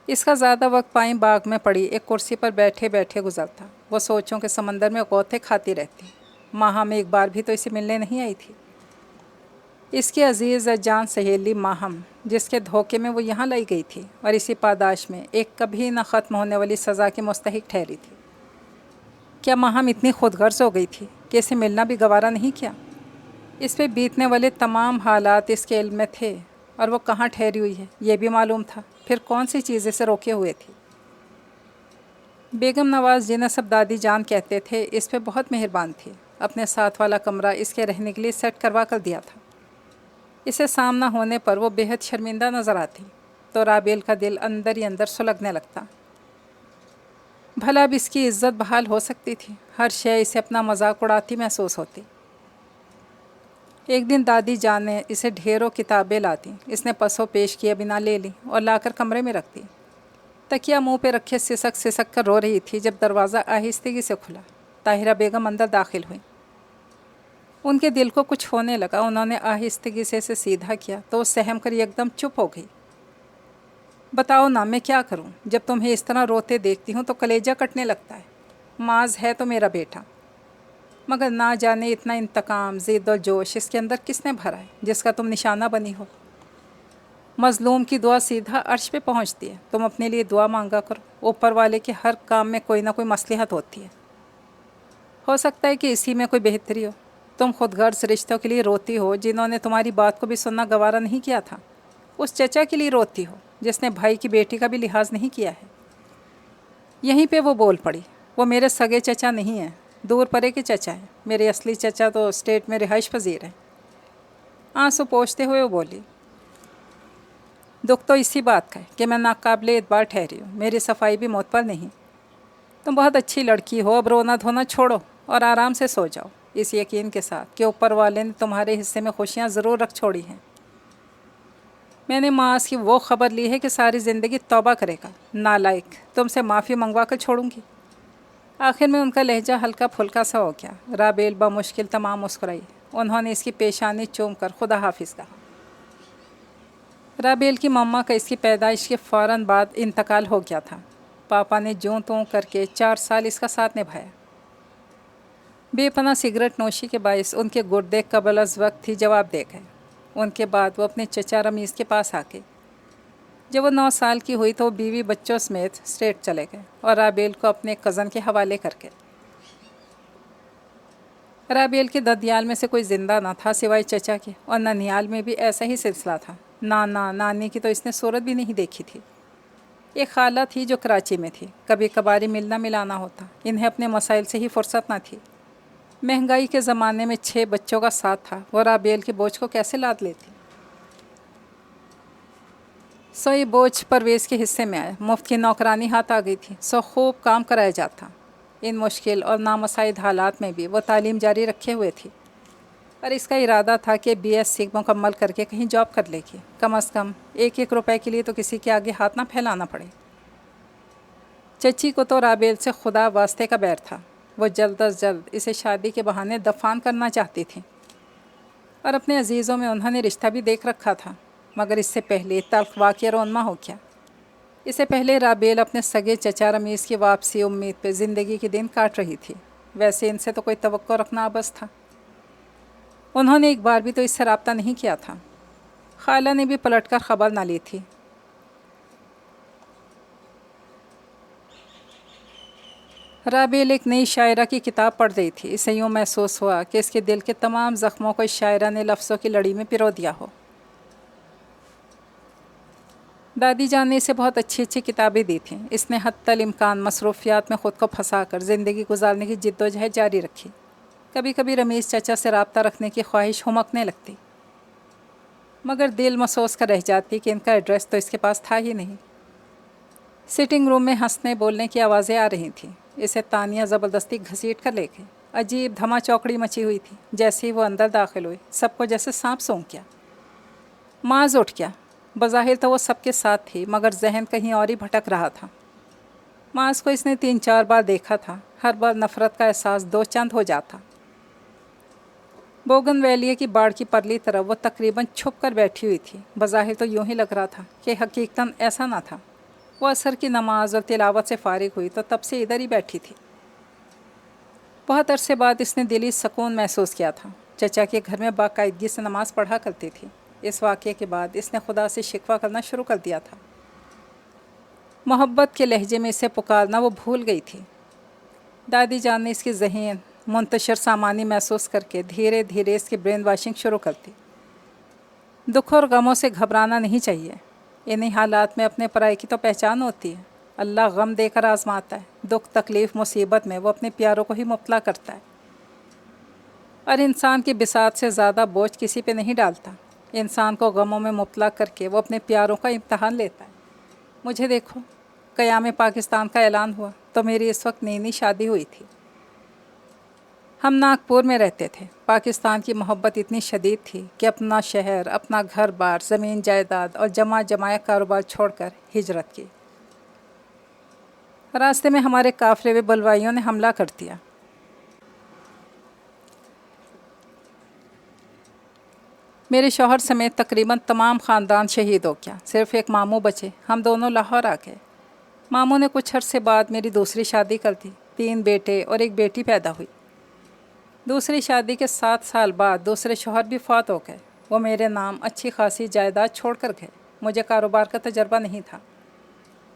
اس کا زیادہ وقت پائیں باغ میں پڑی ایک کرسی پر بیٹھے بیٹھے گزرتا۔ وہ سوچوں کے سمندر میں غوطے کھاتی رہتی۔ ماہم ایک بار بھی تو اسے ملنے نہیں آئی تھی۔ اس کی عزیز جان سہیلی ماہم جس کے دھوکے میں وہ یہاں لائی گئی تھی اور اسی پاداش میں ایک کبھی نہ ختم ہونے والی سزا کی مستحق ٹھہری تھی۔ کیا ماہم اتنی خود غرض ہو گئی تھی کہ اسے ملنا بھی گوارا نہیں کیا؟ اس پہ بیتنے والے تمام حالات اس کے علم میں تھے اور وہ کہاں ٹھہری ہوئی ہے یہ بھی معلوم تھا، پھر کون سی چیز اسے روکے ہوئے تھی؟ بیگم نواز جنہیں سب دادی جان کہتے تھے اس پہ بہت مہربان تھی، اپنے ساتھ والا کمرہ اس کے رہنے کے لیے سیٹ کروا کر دیا تھا۔ اسے سامنا ہونے پر وہ بے حد شرمندہ نظر آتی تو رابیل کا دل اندر ہی اندر سلگنے لگتا۔ بھلا اب اس کی عزت بحال ہو سکتی تھی، ہر شے اسے اپنا مذاق اڑاتی محسوس ہوتی۔ ایک دن دادی جان نے اسے ڈھیروں کتابیں لاتی، اس نے پسو پیش کیے بنا لے لی اور لا کر کمرے میں رکھ دی۔ تکیہ منہ پہ رکھے سسک سسک کر رو رہی تھی جب دروازہ آہستگی سے کھلا۔ طاہرہ بیگم اندر داخل ہوئی۔ ان کے دل کو کچھ ہونے لگا، انہوں نے آہستگی سے اسے سیدھا کیا تو وہ سہم کر ایک دم چپ ہو گئی۔ بتاؤ نا میں کیا کروں، جب تمہیں اس طرح روتے دیکھتی ہوں تو کلیجہ کٹنے لگتا ہے۔ معاذ ہے تو میرا بیٹا، مگر نہ جانے اتنا انتقام، ضد و جوش اس کے اندر کس نے بھرا ہے جس کا تم نشانہ بنی ہو۔ مظلوم کی دعا سیدھا عرش پہ پہنچتی ہے، تم اپنے لیے دعا مانگا کرو، اوپر والے کے ہر کام میں کوئی نہ کوئی مصلحت ہوتی ہے، ہو سکتا ہے کہ اسی میں کوئی بہتری ہو۔ تم خود غرض رشتوں کے لیے روتی ہو جنہوں نے تمہاری بات کو بھی سننا گوارا نہیں کیا تھا، اس چچا کے لیے روتی ہو جس نے بھائی کی بیٹی کا بھی لحاظ نہیں کیا ہے۔ یہیں پہ وہ بول پڑی، وہ میرے سگے چچا نہیں ہیں، دور پرے کے چچا ہیں، میرے اصلی چچا تو اسٹیٹ میں رہائش پذیر ہیں۔ آنسو پوچھتے ہوئے وہ بولی، دکھ تو اسی بات کا ہے کہ میں ناقابل اعتبار ٹھہری ہوں، میری صفائی بھی معتبر نہیں۔ تم بہت اچھی لڑکی ہو، اب رونا دھونا چھوڑو اور آرام سے سو جاؤ، اس یقین کے ساتھ کہ اوپر والے نے تمہارے حصے میں خوشیاں ضرور رکھ چھوڑی ہیں۔ میں نے معاذ کی وہ خبر لی ہے کہ ساری زندگی توبہ کرے گا، نالائق، تم سے معافی منگوا کر چھوڑوں گی۔ آخر میں ان کا لہجہ ہلکا پھلکا سا ہو گیا۔ رابیل بمشکل تمام مسکرائی، انہوں نے اس کی پیشانی چوم کر خدا حافظ کہا۔ رابیل کی مما کا اس کی پیدائش کے فوراً بعد انتقال ہو گیا تھا۔ پاپا نے جوں توں کر کے 4 سال اس کا ساتھ نبھایا۔ بے پناہ سگریٹ نوشی کے باعث ان کے گردے قبل از وقت ہی جواب دے گئے۔ ان کے بعد وہ اپنے چچا رمیز کے پاس آ کے جب وہ 9 سال کی ہوئی تو وہ بیوی بچوں سمیت اسٹیٹ چلے گئے اور رابیل کو اپنے کزن کے حوالے کر کے۔ رابیل کے ددیال میں سے کوئی زندہ نہ تھا سوائے چچا کے، اور ننیال میں بھی ایسا ہی سلسلہ تھا۔ نانا نانی کی تو اس نے صورت بھی نہیں دیکھی تھی۔ ایک خالہ تھی جو کراچی میں تھی، کبھی کبھاری ملنا ملانا ہوتا، انہیں اپنے مسائل سے ہی فرصت نہ تھی۔ مہنگائی کے زمانے میں 6 بچوں کا ساتھ تھا، وہ رابیل کے بوجھ کو کیسے لاد لیتی؟ سو یہ بوجھ پرویز کے حصے میں آیا، مفت کی نوکرانی ہاتھ آ گئی تھی، سو خوب کام کرایا جاتا۔ ان مشکل اور نامساعد حالات میں بھی وہ تعلیم جاری رکھے ہوئے تھی، اور اس کا ارادہ تھا کہ BSc مکمل کر کے کہیں جاب کر لے گی، کم از کم 1 روپے کے لیے تو کسی کے آگے ہاتھ نہ پھیلانا پڑے۔ چچی کو تو رابیل سے خدا واسطے کا بیر تھا، وہ جلد از جلد اسے شادی کے بہانے دفان کرنا چاہتی تھی، اور اپنے عزیزوں میں انہوں نے رشتہ بھی دیکھ رکھا تھا، مگر اس سے پہلے تلخ واقعہ رونما ہو گیا۔ اس سے پہلے رابیل اپنے سگے چچا رمیز کی واپسی امید پہ زندگی کے دن کاٹ رہی تھی، ویسے ان سے تو کوئی توقع رکھنا عبث تھا۔ انہوں نے ایک بار بھی تو اس سے رابطہ نہیں کیا تھا، خالہ نے بھی پلٹ کر خبر نہ لی تھی۔ رابیل ایک نئی شاعرہ کی کتاب پڑھ رہی تھی، اسے یوں محسوس ہوا کہ اس کے دل کے تمام زخموں کو اس شاعرہ نے لفظوں کی لڑی میں پرو دیا ہو۔ دادی جان نے اسے بہت اچھی اچھی کتابیں دی تھیں، اس نے حتی الامکان مصروفیات میں خود کو پھنسا کر زندگی گزارنے کی جد و جہد جاری رکھی۔ کبھی کبھی رمیز چچا سے رابطہ رکھنے کی خواہش ہمکنے لگتی، مگر دل مسوس کر رہ جاتی کہ ان کا ایڈریس تو اس کے پاس تھا ہی نہیں۔ سٹنگ روم میں ہنسنے بولنے کی آوازیں آ رہی تھیں، اسے تانیہ زبردستی گھسیٹ کر لے گئی۔ عجیب دھما چوکڑی مچی ہوئی تھی۔ جیسے ہی وہ اندر داخل ہوئی سب کو جیسے سانپ سونک گیا۔ معاذ اٹھ گیا، بظاہر تو وہ سب کے ساتھ تھی مگر ذہن کہیں اور ہی بھٹک رہا تھا۔ معاذ کو اس نے 3-4 بار دیکھا تھا، ہر بار نفرت کا احساس دو چند ہو جاتا۔ بوگن ویلیے کی باڑ کی پرلی طرف وہ تقریباً چھپ کر بیٹھی ہوئی تھی، بظاہر تو یوں ہی لگ رہا تھا کہ حقیقتاً ایسا نہ تھا۔ وہ عصر کی نماز اور تلاوت سے فارغ ہوئی تو تب سے ادھر ہی بیٹھی تھی۔ بہت عرصے بعد اس نے دلی سکون محسوس کیا تھا۔ چچا کے گھر میں باقاعدگی سے نماز پڑھا کرتی تھی، اس واقعے کے بعد اس نے خدا سے شکوہ کرنا شروع کر دیا تھا۔ محبت کے لہجے میں اسے پکارنا وہ بھول گئی تھی۔ دادی جان نے اس کی ذہین منتشر سامانی محسوس کر کے دھیرے دھیرے اس کی برین واشنگ شروع کر دی۔ دکھ اور غموں سے گھبرانا نہیں چاہیے، انہی حالات میں اپنے پرائے کی تو پہچان ہوتی ہے۔ اللہ غم دے کر آزماتا ہے، دکھ تکلیف مصیبت میں وہ اپنے پیاروں کو ہی مبتلا کرتا ہے، اور انسان کی بساط سے زیادہ بوجھ کسی پہ نہیں ڈالتا۔ انسان کو غموں میں مبتلا کر کے وہ اپنے پیاروں کا امتحان لیتا ہے۔ مجھے دیکھو، قیام پاکستان کا اعلان ہوا تو میری اس وقت نئی نئی شادی ہوئی تھی۔ ہم ناگپور میں رہتے تھے۔ پاکستان کی محبت اتنی شدید تھی کہ اپنا شہر، اپنا گھر بار، زمین جائیداد اور جمع جمایا کاروبار چھوڑ کر ہجرت کی۔ راستے میں ہمارے قافلے میں بلوائیوں نے حملہ کر دیا۔ میرے شوہر سمیت تقریباً تمام خاندان شہید ہو گیا، صرف ایک ماموں بچے۔ ہم دونوں لاہور آ گئے۔ ماموں نے کچھ عرصے بعد میری دوسری شادی کر دی، 3 بیٹے اور ایک بیٹی پیدا ہوئی۔ دوسری شادی کے 7 سال بعد دوسرے شوہر بھی فوت ہو گئے۔ وہ میرے نام اچھی خاصی جائیداد چھوڑ کر گئے۔ مجھے کاروبار کا تجربہ نہیں تھا،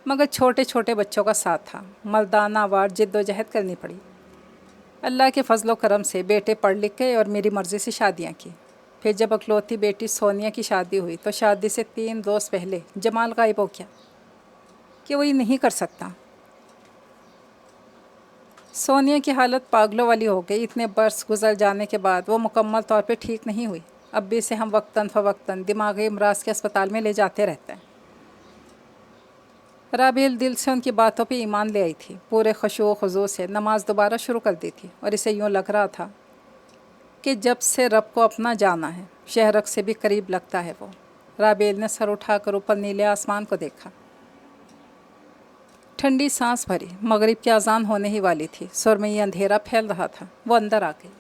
مگر چھوٹے چھوٹے بچوں کا ساتھ تھا۔ مردانہ وار جد و جہد کرنی پڑی۔ اللہ کے فضل و کرم سے بیٹے پڑھ لکھ گئے اور میری مرضی سے شادیاں کی۔ پھر جب اکلوتی بیٹی سونیا کی شادی ہوئی تو شادی سے 3 روز پہلے جمال غائب ہو گیا کہ وہی نہیں کر سکتا۔ سونیا کی حالت پاگلوں والی ہو گئی۔ اتنے برس گزر جانے کے بعد وہ مکمل طور پہ ٹھیک نہیں ہوئی۔ اب بھی اسے ہم وقتاً فوقتاً دماغی امراض کے اسپتال میں لے جاتے رہتے ہیں۔ رابیل دل سے ان کی باتوں پہ ایمان لے آئی تھی، پورے خشوع و خضوع سے نماز دوبارہ شروع کر دی تھی، اور اسے یوں لگ رہا تھا کہ جب سے رب کو اپنا جانا ہے، شہرک سے بھی قریب لگتا ہے وہ۔ رابیل نے سر اٹھا کر اوپر نیلے آسمان کو دیکھا، ٹھنڈی سانس بھری۔ مغرب کی اذان ہونے ہی والی تھی، سرمئی اندھیرا پھیل رہا تھا۔ وہ اندر آ گئی۔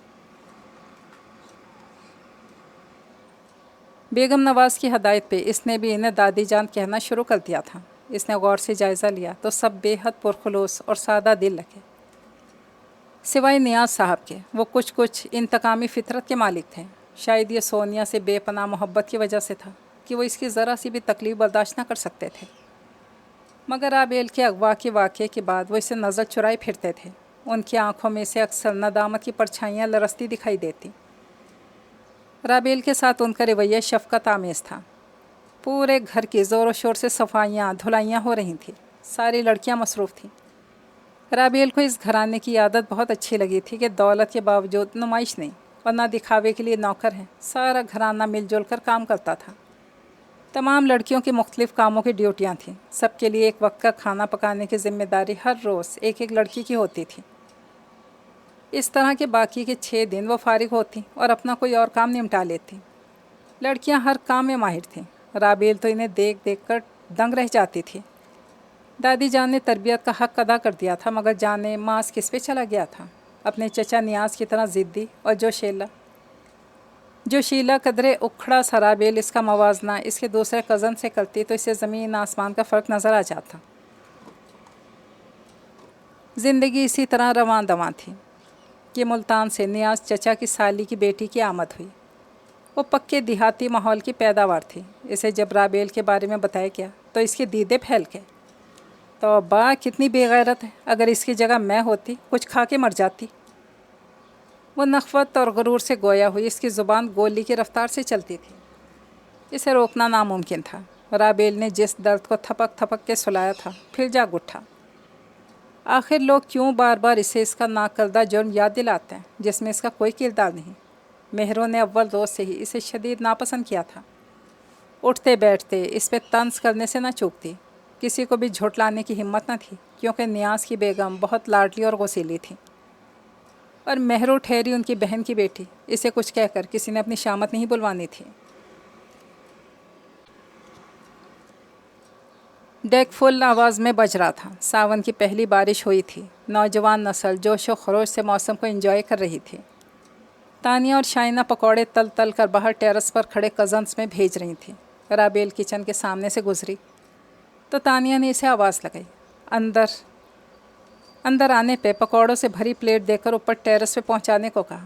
بیگم نواز کی ہدایت پہ اس نے بھی انہیں دادی جان کہنا شروع کر دیا تھا۔ اس نے غور سے جائزہ لیا تو سب بے حد پرخلوص اور سادہ دل لگے، سوائے نیاز صاحب کے۔ وہ کچھ انتقامی فطرت کے مالک تھے۔ شاید یہ سونیا سے بے پناہ محبت کی وجہ سے تھا کہ وہ اس کی ذرا سی بھی تکلیف برداشت نہ کر سکتے تھے، مگر رابیل کے اغوا کے واقعے کے بعد وہ اسے نظر چرائے پھرتے تھے۔ ان کی آنکھوں میں سے اکثر ندامت کی پرچھائیاں لرزتی دکھائی دیتی۔ رابیل کے ساتھ ان کا رویہ شفقت آمیز تھا۔ پورے گھر کی زور و شور سے صفائیاں دھلائیاں ہو رہی تھیں، ساری لڑکیاں مصروف تھیں۔ رابیل کو اس گھرانے کی عادت بہت اچھی لگی تھی کہ دولت کے باوجود نمائش نہیں اور نہ دکھاوے کے لیے نوکر ہیں۔ سارا گھرانہ مل جل کر کام کرتا تھا۔ تمام لڑکیوں کی مختلف کاموں کی ڈیوٹیاں تھیں۔ سب کے لیے ایک وقت کا کھانا پکانے کی ذمہ داری ہر روز ایک لڑکی کی ہوتی تھی۔ اس طرح کے باقی کے 6 دن وہ فارغ ہوتی اور اپنا کوئی اور کام نمٹا لیتی۔ لڑکیاں ہر کام میں ماہر تھیں۔ رابیل تو انہیں دیکھ دیکھ کر دنگ رہ جاتی تھی۔ دادی جان نے تربیت کا حق ادا کر دیا تھا، مگر جانے ماس کس پہ چلا گیا تھا۔ اپنے چچا نیاز کی طرح ضدی اور جو شیلا قدرے اکھڑا سا رابیل اس کا موازنہ اس کے دوسرے کزن سے کرتی تو اسے زمین آسمان کا فرق نظر آ جاتا۔ زندگی اسی طرح رواں دواں تھی کہ ملتان سے نیاز چچا کی سالی کی بیٹی کی آمد ہوئی۔ وہ پکے دیہاتی ماحول کی پیداوار تھی۔ اسے جب رابیل کے بارے میں بتایا گیا تو اس کے دیدے پھیل گئے۔ توبہ، کتنی بے غیرت ہے! اگر اس کی جگہ میں ہوتی کچھ کھا کے مر جاتی۔ وہ نخوت اور غرور سے گویا ہوئی، اس کی زبان گولی کی رفتار سے چلتی تھی۔ اسے روکنا ناممکن تھا۔ رابیل نے جس درد کو تھپک تھپک کے سلایا تھا پھر جاگ اٹھا۔ آخر لوگ کیوں بار بار اسے اس کا ناکردہ جرم یاد دلاتے ہیں جس میں اس کا کوئی کردار نہیں؟ مہروں نے اول روز سے ہی اسے شدید ناپسند کیا تھا۔ اٹھتے بیٹھتے اس پہ طنز کرنے سے نہ چوکتی، کسی کو بھی جھٹلانے کی ہمت نہ تھی، کیونکہ نیاز کی بیگم بہت لاڈلی اور غسیلی تھی، اور مہرو ٹھہری ان کی بہن کی بیٹی۔ اسے کچھ کہہ کر کسی نے اپنی شامت نہیں بلوانی تھی۔ ڈیک فل آواز میں بج رہا تھا۔ ساون کی پہلی بارش ہوئی تھی۔ نوجوان نسل جوش و خروش سے موسم کو انجوائے کر رہی تھی۔ تانیہ اور شائنہ پکوڑے تل تل کر باہر ٹیرس پر کھڑے کزنس میں بھیج رہی تھیں۔ رابیل کچن کے سامنے سے گزری تو تانیہ نے اسے آواز لگائی۔ اندر آنے پہ پکوڑوں سے بھری پلیٹ دے کر اوپر ٹیرس پہ پہنچانے کو کہا۔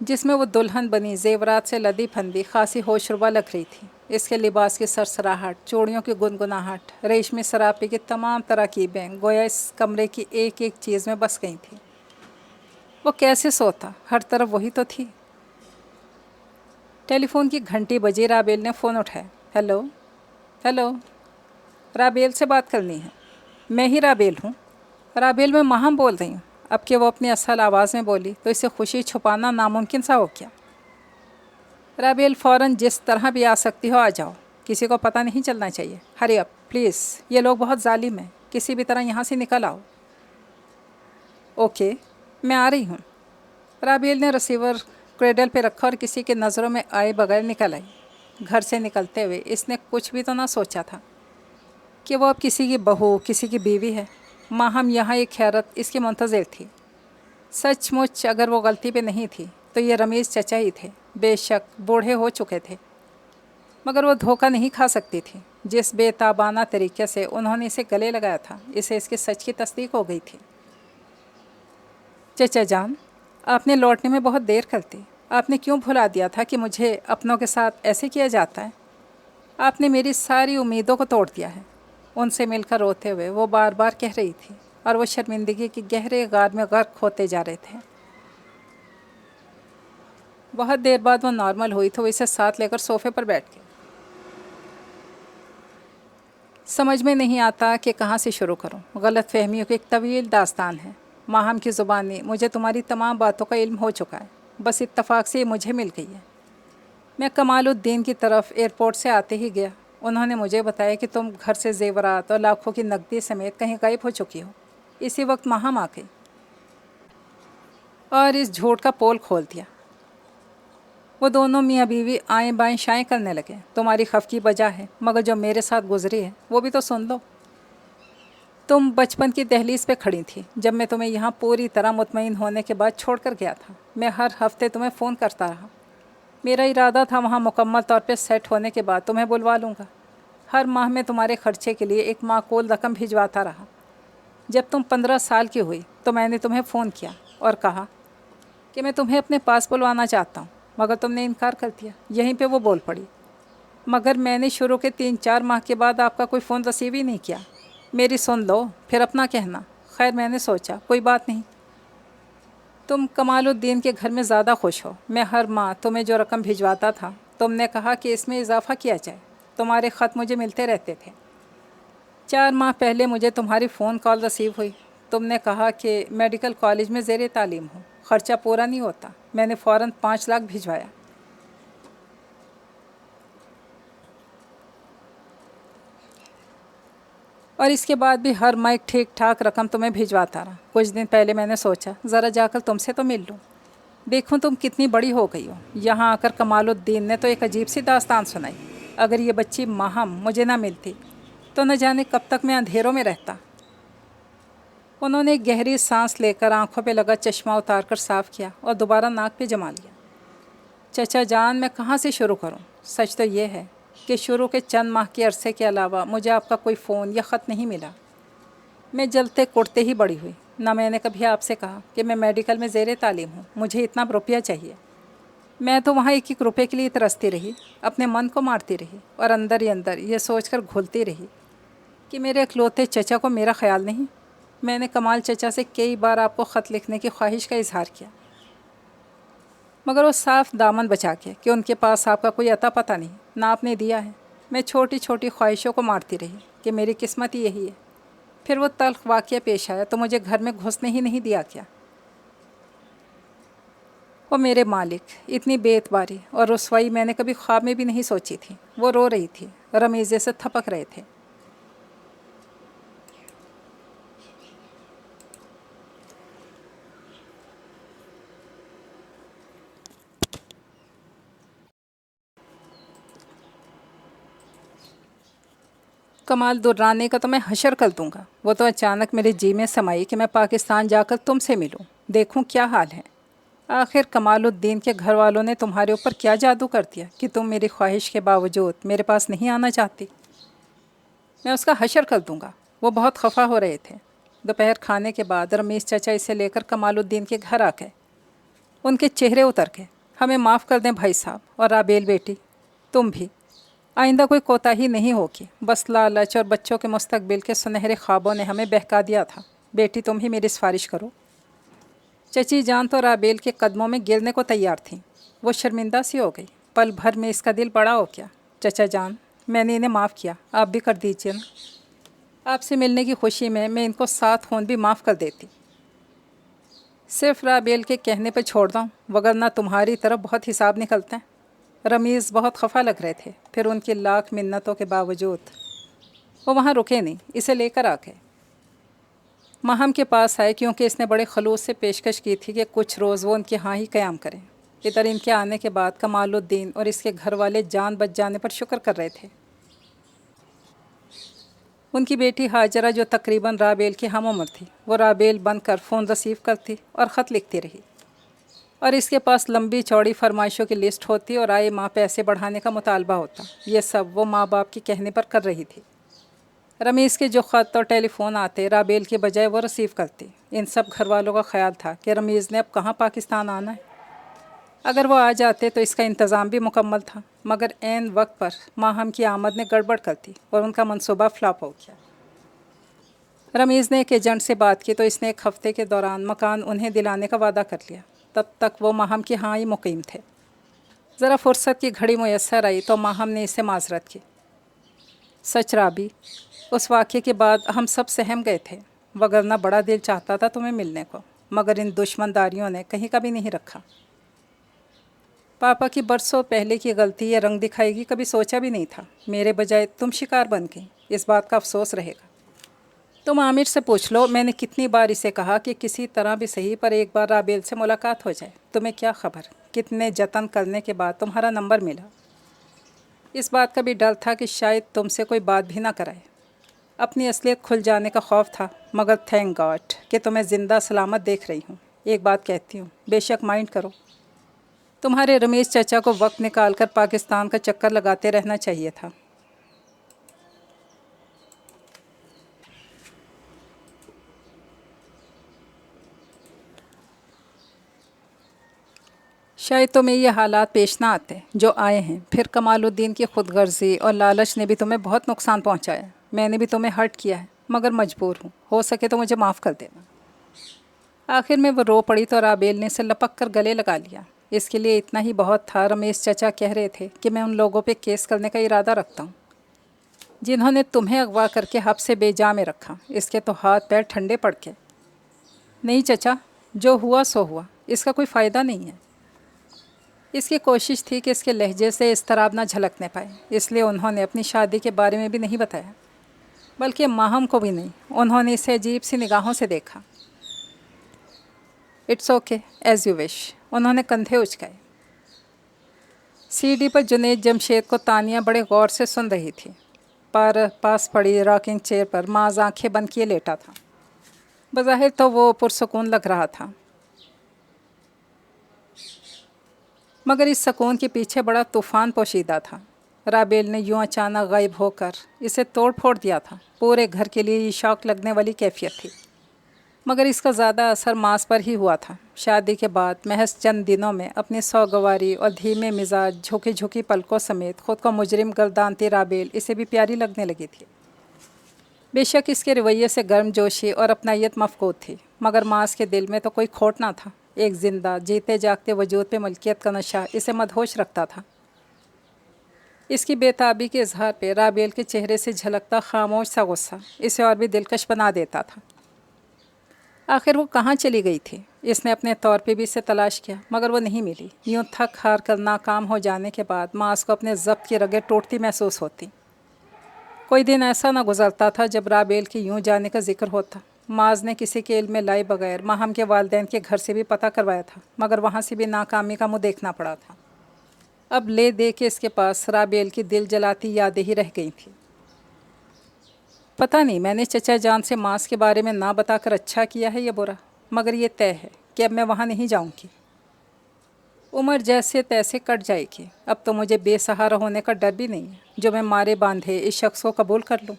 جس میں وہ دلہن بنی زیورات سے لدی پھندی خاصی ہوشربا لگ رہی تھی۔ اس کے لباس کی سرسراہٹ، چوڑیوں کی گنگناہٹ، ریشمی سراپے کی تمام تراکیبیں گویا اس کمرے کی ایک ایک چیز میں بس گئی تھیں۔ وہ کیسے سوتا؟ ہر طرف وہی تو تھی۔ ٹیلی فون کی گھنٹی بجی۔ رابیل نے فون اٹھایا۔ ہیلو ہیلو، رابیل سے بات کرنی ہے۔ میں ہی رابیل ہوں۔ رابیل، میں ماہم بول رہی ہوں۔ اب کہ وہ اپنی اصل آواز میں بولی تو اسے خوشی چھپانا ناممکن سا ہو گیا۔ رابیل، فوراً جس طرح بھی آ سکتی ہو آ جاؤ، کسی کو پتہ نہیں چلنا چاہیے۔ ہری اپ پلیز، یہ لوگ بہت ظالم ہیں، کسی بھی طرح یہاں سے نکل آؤ۔ اوکے، میں آ رہی ہوں۔ رابیل نے ریسیور کریڈل پہ رکھا اور کسی کے نظروں میں آئے بغیر نکل آئی۔ گھر سے نکلتے ہوئے اس نے کچھ بھی تو نہ سوچا تھا کہ وہ اب کسی کی بہو، کسی کی بیوی ہے۔ ماہم یہاں ایک حیرت اس کی منتظر تھی۔ سچ مچ اگر وہ غلطی پہ نہیں تھی تو یہ رمیز چچا ہی تھے۔ بے شک بوڑھے ہو چکے تھے، مگر وہ دھوکہ نہیں کھا سکتی تھی۔ جس بے تابانہ طریقے سے انہوں نے اسے گلے لگایا تھا، اسے اس کے سچ کی تصدیق ہو گئی تھی۔ چچا جان، آپ نے لوٹنے میں بہت دیر کر دی۔ آپ نے کیوں بھلا دیا تھا کہ مجھے اپنوں کے ساتھ ایسے کیا جاتا ہے؟ آپ نے میری ساری امیدوں کو توڑ دیا ہے۔ ان سے مل کر روتے ہوئے وہ بار بار کہہ رہی تھی، اور وہ شرمندگی کی گہرے غار میں غرق ہوتے جا رہے تھے۔ بہت دیر بعد وہ نارمل ہوئی تو وہ اسے ساتھ لے کر صوفے پر بیٹھ گئی۔ سمجھ میں نہیں آتا کہ کہاں سے شروع کروں۔ غلط فہمیوں کی ایک طویل داستان ہے۔ ماہم کی زبانی، مجھے تمہاری تمام باتوں کا علم ہو چکا ہے، بس اتفاق سے یہ مجھے مل گئی ہے۔ میں کمال الدین کی طرف ایئرپورٹ سے آتے ہی گیا۔ انہوں نے مجھے بتایا کہ تم گھر سے زیورات اور لاکھوں کی نقدی سمیت کہیں غائب ہو چکی ہو۔ اسی وقت ماہم آ گئی اور اس جھوٹ کا پول کھول دیا۔ وہ دونوں میاں بیوی آئیں بائیں شائیں کرنے لگے۔ تمہاری خفگی بجا ہے، مگر جو میرے ساتھ گزری ہے وہ بھی تو سن لو۔ تم بچپن کی دہلیز پہ کھڑی تھی جب میں تمہیں یہاں پوری طرح مطمئن ہونے کے بعد چھوڑ کر گیا تھا۔ میں ہر ہفتے تمہیں فون کرتا رہا۔ میرا ارادہ تھا وہاں مکمل طور پہ سیٹ ہونے کے بعد تمہیں بلوا لوں گا۔ ہر ماہ میں تمہارے خرچے کے لیے ایک معقول رقم بھجواتا رہا۔ جب تم 15 سال کی ہوئی تو میں نے تمہیں فون کیا اور کہا کہ میں تمہیں اپنے پاس بلوانا چاہتا ہوں، مگر تم نے انکار کر دیا۔ یہیں پہ وہ بول پڑی، مگر میں نے شروع کے 3-4 ماہ کے بعد آپ کا کوئی فون ریسیو ہی نہیں کیا۔ میری سن لو، پھر اپنا کہنا۔ خیر، میں نے سوچا کوئی بات نہیں، تم کمال الدین کے گھر میں زیادہ خوش ہو۔ میں ہر ماہ تمہیں جو رقم بھجواتا تھا، تم نے کہا کہ اس میں اضافہ کیا جائے۔ تمہارے خط مجھے ملتے رہتے تھے۔ 4 ماہ پہلے مجھے تمہاری فون کال ریسیو ہوئی۔ تم نے کہا کہ میڈیکل کالج میں زیر تعلیم ہوں، خرچہ پورا نہیں ہوتا۔ میں نے فوراً 5 لاکھ بھجوایا۔ اور اس کے بعد بھی ہر ماہ ایک ٹھیک ٹھاک رقم تمہیں بھجواتا رہا۔ کچھ دن پہلے میں نے سوچا ذرا جا کر تم سے تو مل لوں، دیکھوں تم کتنی بڑی ہو گئی ہو۔ یہاں آ کر کمال الدین نے تو ایک عجیب سی داستان سنائی۔ اگر یہ بچی ماہم مجھے نہ ملتی تو نہ جانے کب تک میں اندھیروں میں رہتا۔ انہوں نے ایک گہری سانس لے کر آنکھوں پہ لگا چشمہ اتار کر صاف کیا اور دوبارہ ناک پہ جما لیا۔ چچا جان، میں کہاں سے شروع کروں؟ سچ تو یہ ہے کہ شروع کے چند ماہ کے عرصے کے علاوہ مجھے آپ کا کوئی فون یا خط نہیں ملا۔ میں جلتے کڑتے ہی بڑی ہوئی۔ نہ میں نے کبھی آپ سے کہا کہ میں میڈیکل میں زیر تعلیم ہوں، مجھے اتنا روپیہ چاہیے۔ میں تو وہاں 1-1 روپے کے لیے ترستی رہی، اپنے من کو مارتی رہی اور اندر ہی اندر یہ سوچ کر گھلتی رہی کہ میرے اکلوتے چچا کو میرا خیال نہیں۔ میں نے کمال چچا سے کئی بار آپ کو خط لکھنے کی خواہش کا اظہار کیا، مگر وہ صاف دامن بچا کے کہ ان کے پاس آپ کا کوئی عطا پتہ نہیں، نہ آپ نے دیا ہے۔ میں چھوٹی چھوٹی خواہشوں کو مارتی رہی کہ میری قسمت ہی یہی ہے۔ پھر وہ تلخ واقعہ پیش آیا تو مجھے گھر میں گھسنے ہی نہیں دیا کیا۔ وہ میرے مالک، اتنی بے اعتباری اور رسوائی میں نے کبھی خواب میں بھی نہیں سوچی تھی۔ وہ رو رہی تھی، رمیزے سے تھپک رہے تھے۔ کمال درانے کا تو میں حشر کر دوں گا۔ وہ تو اچانک میرے جی میں سمائی کہ میں پاکستان جا کر تم سے ملوں، دیکھوں کیا حال ہے۔ آخر کمال الدین کے گھر والوں نے تمہارے اوپر کیا جادو کر دیا کہ تم میری خواہش کے باوجود میرے پاس نہیں آنا چاہتی؟ میں اس کا حشر کر دوں گا۔ وہ بہت خفا ہو رہے تھے۔ دوپہر کھانے کے بعد رمیش چچا اسے لے کر کمال الدین کے گھر آ گئے۔ ان کے چہرے اتر گئے۔ ہمیں معاف کر دیں بھائی صاحب، اور رابیل بیٹی تم بھی، آئندہ کوئی کوتاہی نہیں ہوگی۔ بس لالچ اور بچوں کے مستقبل کے سنہرے خوابوں نے ہمیں بہکا دیا تھا۔ بیٹی تم ہی میری سفارش کرو۔ چچی جان تو رابیل کے قدموں میں گرنے کو تیار تھیں۔ وہ شرمندہ سی ہو گئی۔ پل بھر میں اس کا دل بڑا ہو گیا۔ چچا جان، میں نے انہیں معاف کیا، آپ بھی کر دیجیے نا۔ آپ سے ملنے کی خوشی میں ان کو 7 خون بھی معاف کر دیتی۔ صرف رابیل کے کہنے پہ چھوڑ دوں، وگرنہ تمہاری طرف بہت حساب نکلتے ہیں۔ رمیز بہت خفا لگ رہے تھے، پھر ان کی لاکھ منتوں کے باوجود وہ وہاں رکے نہیں، اسے لے کر آ گئے۔ ماہم کے پاس آئے کیونکہ اس نے بڑے خلوص سے پیشکش کی تھی کہ کچھ روز وہ ان کے ہاں ہی قیام کریں۔ ادھر ان کے آنے کے بعد کمال الدین اور اس کے گھر والے جان بچ جانے پر شکر کر رہے تھے۔ ان کی بیٹی ہاجرہ جو تقریباً رابیل کی ہم عمر تھی، وہ رابیل بن کر فون ریسیو کرتی اور خط لکھتی رہی، اور اس کے پاس لمبی چوڑی فرمائشوں کی لسٹ ہوتی اور آئے ماہ پیسے بڑھانے کا مطالبہ ہوتا۔ یہ سب وہ ماں باپ کے کہنے پر کر رہی تھی۔ رمیز کے جو خط اور ٹیلی فون آتے، رابیل کے بجائے وہ ریسیو کرتی۔ ان سب گھر والوں کا خیال تھا کہ رمیز نے اب کہاں پاکستان آنا ہے۔ اگر وہ آ جاتے تو اس کا انتظام بھی مکمل تھا، مگر عین وقت پر ماہم کی آمد نے گڑبڑ کر دی اور ان کا منصوبہ فلاپ ہو گیا۔ رمیز نے ایک ایجنٹ سے بات کی تو اس نے 1 ہفتے کے دوران مکان انہیں دلانے کا وعدہ کر لیا۔ تب تک وہ ماہم کے ہاں ہی مقیم تھے۔ ذرا فرصت کی گھڑی میسر آئی تو ماہم نے اس سے معذرت کی۔ سچ رابی، اس واقعے کے بعد ہم سب سہم گئے تھے، وگرنہ بڑا دل چاہتا تھا تمہیں ملنے کو، مگر ان دشمنداریوں نے کہیں کبھی نہیں رکھا۔ پاپا کی برسوں پہلے کی غلطی یہ رنگ دکھائے گی کبھی سوچا بھی نہیں تھا۔ میرے بجائے تم شکار بن گئی، اس بات کا افسوس رہے گا۔ تم عامر سے پوچھ لو، میں نے کتنی بار اسے کہا کہ کسی طرح بھی صحیح پر ایک بار رابیل سے ملاقات ہو جائے۔ تمہیں کیا خبر کتنے جتن کرنے کے بعد تمہارا نمبر ملا۔ اس بات کا بھی ڈر تھا کہ شاید تم سے کوئی بات بھی نہ کرائے۔ اپنی اصلیت کھل جانے کا خوف تھا، مگر تھینک گاڈ کہ تمہیں زندہ سلامت دیکھ رہی ہوں۔ ایک بات کہتی ہوں، بے شک مائنڈ کرو، تمہارے رمیش چچا کو وقت نکال کر پاکستان کا چکر لگاتے رہنا چاہیے تھا۔ شاید تمہیں یہ حالات پیش نہ آتے جو آئے ہیں، پھر کمال الدین کی خود غرضی اور لالچ نے بھی تمہیں بہت نقصان پہنچایا۔ میں نے بھی تمہیں ہرٹ کیا ہے، مگر مجبور ہوں، ہو سکے تو مجھے معاف کر دینا۔ آخر میں وہ رو پڑی تو رابیل نے اسے لپک کر گلے لگا لیا۔ اس کے لیے اتنا ہی بہت تھا۔ رمیش چچا کہہ رہے تھے کہ میں ان لوگوں پہ کیس کرنے کا ارادہ رکھتا ہوں جنہوں نے تمہیں اغوا کر کے حبس سے بے جا میں رکھا۔ اس کے تو ہاتھ پیر ٹھنڈے پڑ کے۔ نہیں چچا، جو ہوا سو ہوا، اس کا کوئی فائدہ نہیں ہے۔ اس کی کوشش تھی کہ اس کے لہجے سے اضطراب نہ جھلکنے پائے، اس لیے انہوں نے اپنی شادی کے بارے میں بھی نہیں بتایا، بلکہ ماہم کو بھی نہیں۔ انہوں نے اسے عجیب سی نگاہوں سے دیکھا۔ It's okay, as you wish. انہوں نے کندھے اچکائے۔ سی ڈی پر جنید جمشید کو تانیہ بڑے غور سے سن رہی تھی۔ پاس پڑی راکنگ چیئر پر معاذ آنکھیں بند کیے لیٹا تھا۔ بظاہر تو وہ پرسکون لگ رہا تھا، مگر اس سکون کے پیچھے بڑا طوفان پوشیدہ تھا۔ رابیل نے یوں اچانک غائب ہو کر اسے توڑ پھوڑ دیا تھا۔ پورے گھر کے لیے یہ شوق لگنے والی کیفیت تھی، مگر اس کا زیادہ اثر معاذ پر ہی ہوا تھا۔ شادی کے بعد محض چند دنوں میں اپنی سوگواری اور دھیمے مزاج، جھکی جھکی پلکوں سمیت خود کو مجرم گردانتی رابیل اسے بھی پیاری لگنے لگی تھی۔ بے شک اس کے رویے سے گرم جوشی اور اپنائیت مفقود تھی، مگر معاذ کے دل میں تو کوئی کھوٹ نہ تھا۔ ایک زندہ جیتے جاگتے وجود پہ ملکیت کا نشہ اسے مدہوش رکھتا تھا۔ اس کی بے تابی کے اظہار پہ رابیل کے چہرے سے جھلکتا خاموش سا غصہ اسے اور بھی دلکش بنا دیتا تھا۔ آخر وہ کہاں چلی گئی تھی؟ اس نے اپنے طور پہ بھی اسے تلاش کیا، مگر وہ نہیں ملی۔ یوں تھک ہار کر ناکام ہو جانے کے بعد معاذ کو اپنے ضبط کی رگیں ٹوٹتی محسوس ہوتی۔ کوئی دن ایسا نہ گزرتا تھا جب رابیل کے یوں جانے کا ذکر ہوتا۔ معاذ نے کسی کے علم میں لائے بغیر ماہم کے والدین کے گھر سے بھی پتہ کروایا تھا، مگر وہاں سے بھی ناکامی کا منہ دیکھنا پڑا تھا۔ اب لے دے کے اس کے پاس رابیل کی دل جلاتی یادیں ہی رہ گئی تھیں۔ پتہ نہیں میں نے چچا جان سے معاذ کے بارے میں نہ بتا کر اچھا کیا ہے یا برا، مگر یہ طے ہے کہ اب میں وہاں نہیں جاؤں گی۔ عمر جیسے تیسے کٹ جائے گی، اب تو مجھے بے سہارا ہونے کا ڈر بھی نہیں ہے جو میں مارے باندھے اس شخص کو قبول کر لوں۔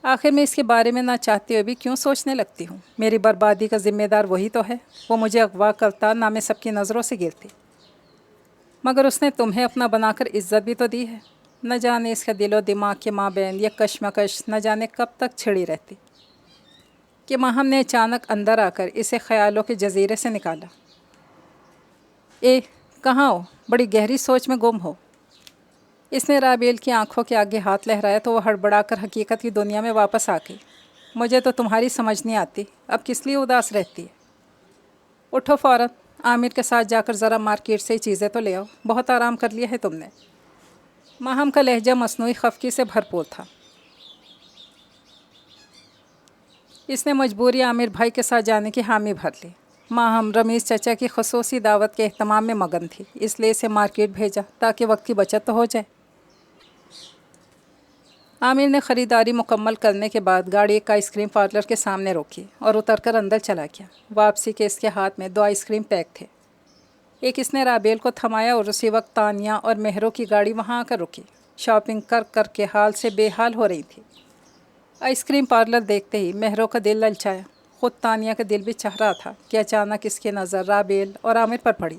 آخر میں اس کے بارے میں نہ چاہتے ہوئے بھی کیوں سوچنے لگتی ہوں؟ میری بربادی کا ذمہ دار وہی تو ہے. وہ مجھے اغوا کرتا، نہ میں سب کی نظروں سے گرتی. مگر اس نے تمہیں اپنا بنا کر عزت بھی تو دی ہے. نہ جانے اس کا دل و دماغ کے مابین یہ کشمکش نہ جانے کب تک چھڑی رہتی کہ ماہم نے اچانک اندر آ کر اسے خیالوں کے جزیرے سے نکالا. کہاں ہو؟ بڑی گہری سوچ میں گم ہو. اس نے رابیل کی آنکھوں کے آگے ہاتھ لہرایا تو وہ ہڑبڑا کر حقیقت کی دنیا میں واپس آ گئی. مجھے تو تمہاری سمجھ نہیں آتی، اب کس لیے اداس رہتی ہے؟ اٹھو فوراً، عامر کے ساتھ جا کر ذرا مارکیٹ سے ہی چیزیں تو لے آؤ. بہت آرام کر لیا ہے تم نے. ماہم کا لہجہ مصنوعی خفگی سے بھرپور تھا. اس نے مجبوری عامر بھائی کے ساتھ جانے کی حامی بھر لی. ماہم رمیز چچا کی خصوصی دعوت کے اہتمام میں مگن تھی، اس لیے اسے مارکیٹ بھیجا تاکہ وقت کی بچت تو ہو جائے. عامر نے خریداری مکمل کرنے کے بعد گاڑی ایک آئس کریم پارلر کے سامنے روکی اور اتر کر اندر چلا گیا. واپسی کے اس کے ہاتھ میں 2 آئس کریم پیک تھے. ایک اس نے رابیل کو تھمایا اور اسی وقت تانیہ اور مہرو کی گاڑی وہاں آ کر رکی. شاپنگ کر کر کے حال سے بے حال ہو رہی تھی. آئس کریم پارلر دیکھتے ہی مہرو کا دل للچایا. خود تانیہ کا دل بھی چاہ رہا تھا کہ اچانک اس کی نظر رابیل اور عامر پر پڑی.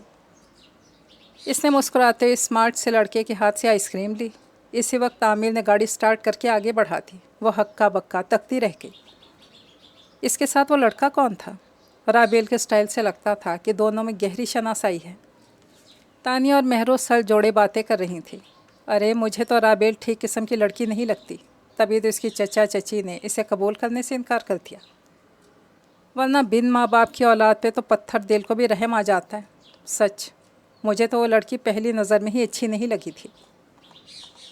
اس نے مسکراتے ہوئے اسمارٹ سے لڑکے کے ہاتھ سے آئس کریم لی. اسی وقت عامر نے گاڑی سٹارٹ کر کے آگے بڑھا دی. وہ ہکا بکا تکتی رہ گئی. اس کے ساتھ وہ لڑکا کون تھا؟ رابیل کے سٹائل سے لگتا تھا کہ دونوں میں گہری شناسائی ہے. تانیہ اور مہرو سر جوڑے باتیں کر رہی تھیں. ارے مجھے تو رابیل ٹھیک قسم کی لڑکی نہیں لگتی. تبھی تو اس کی چچا چچی نے اسے قبول کرنے سے انکار کر دیا، ورنہ بن ماں باپ کی اولاد پہ تو پتھر دل کو بھی رحم آ جاتا ہے. سچ مجھے تو وہ لڑکی پہلی نظر میں ہی اچھی نہیں لگی تھی.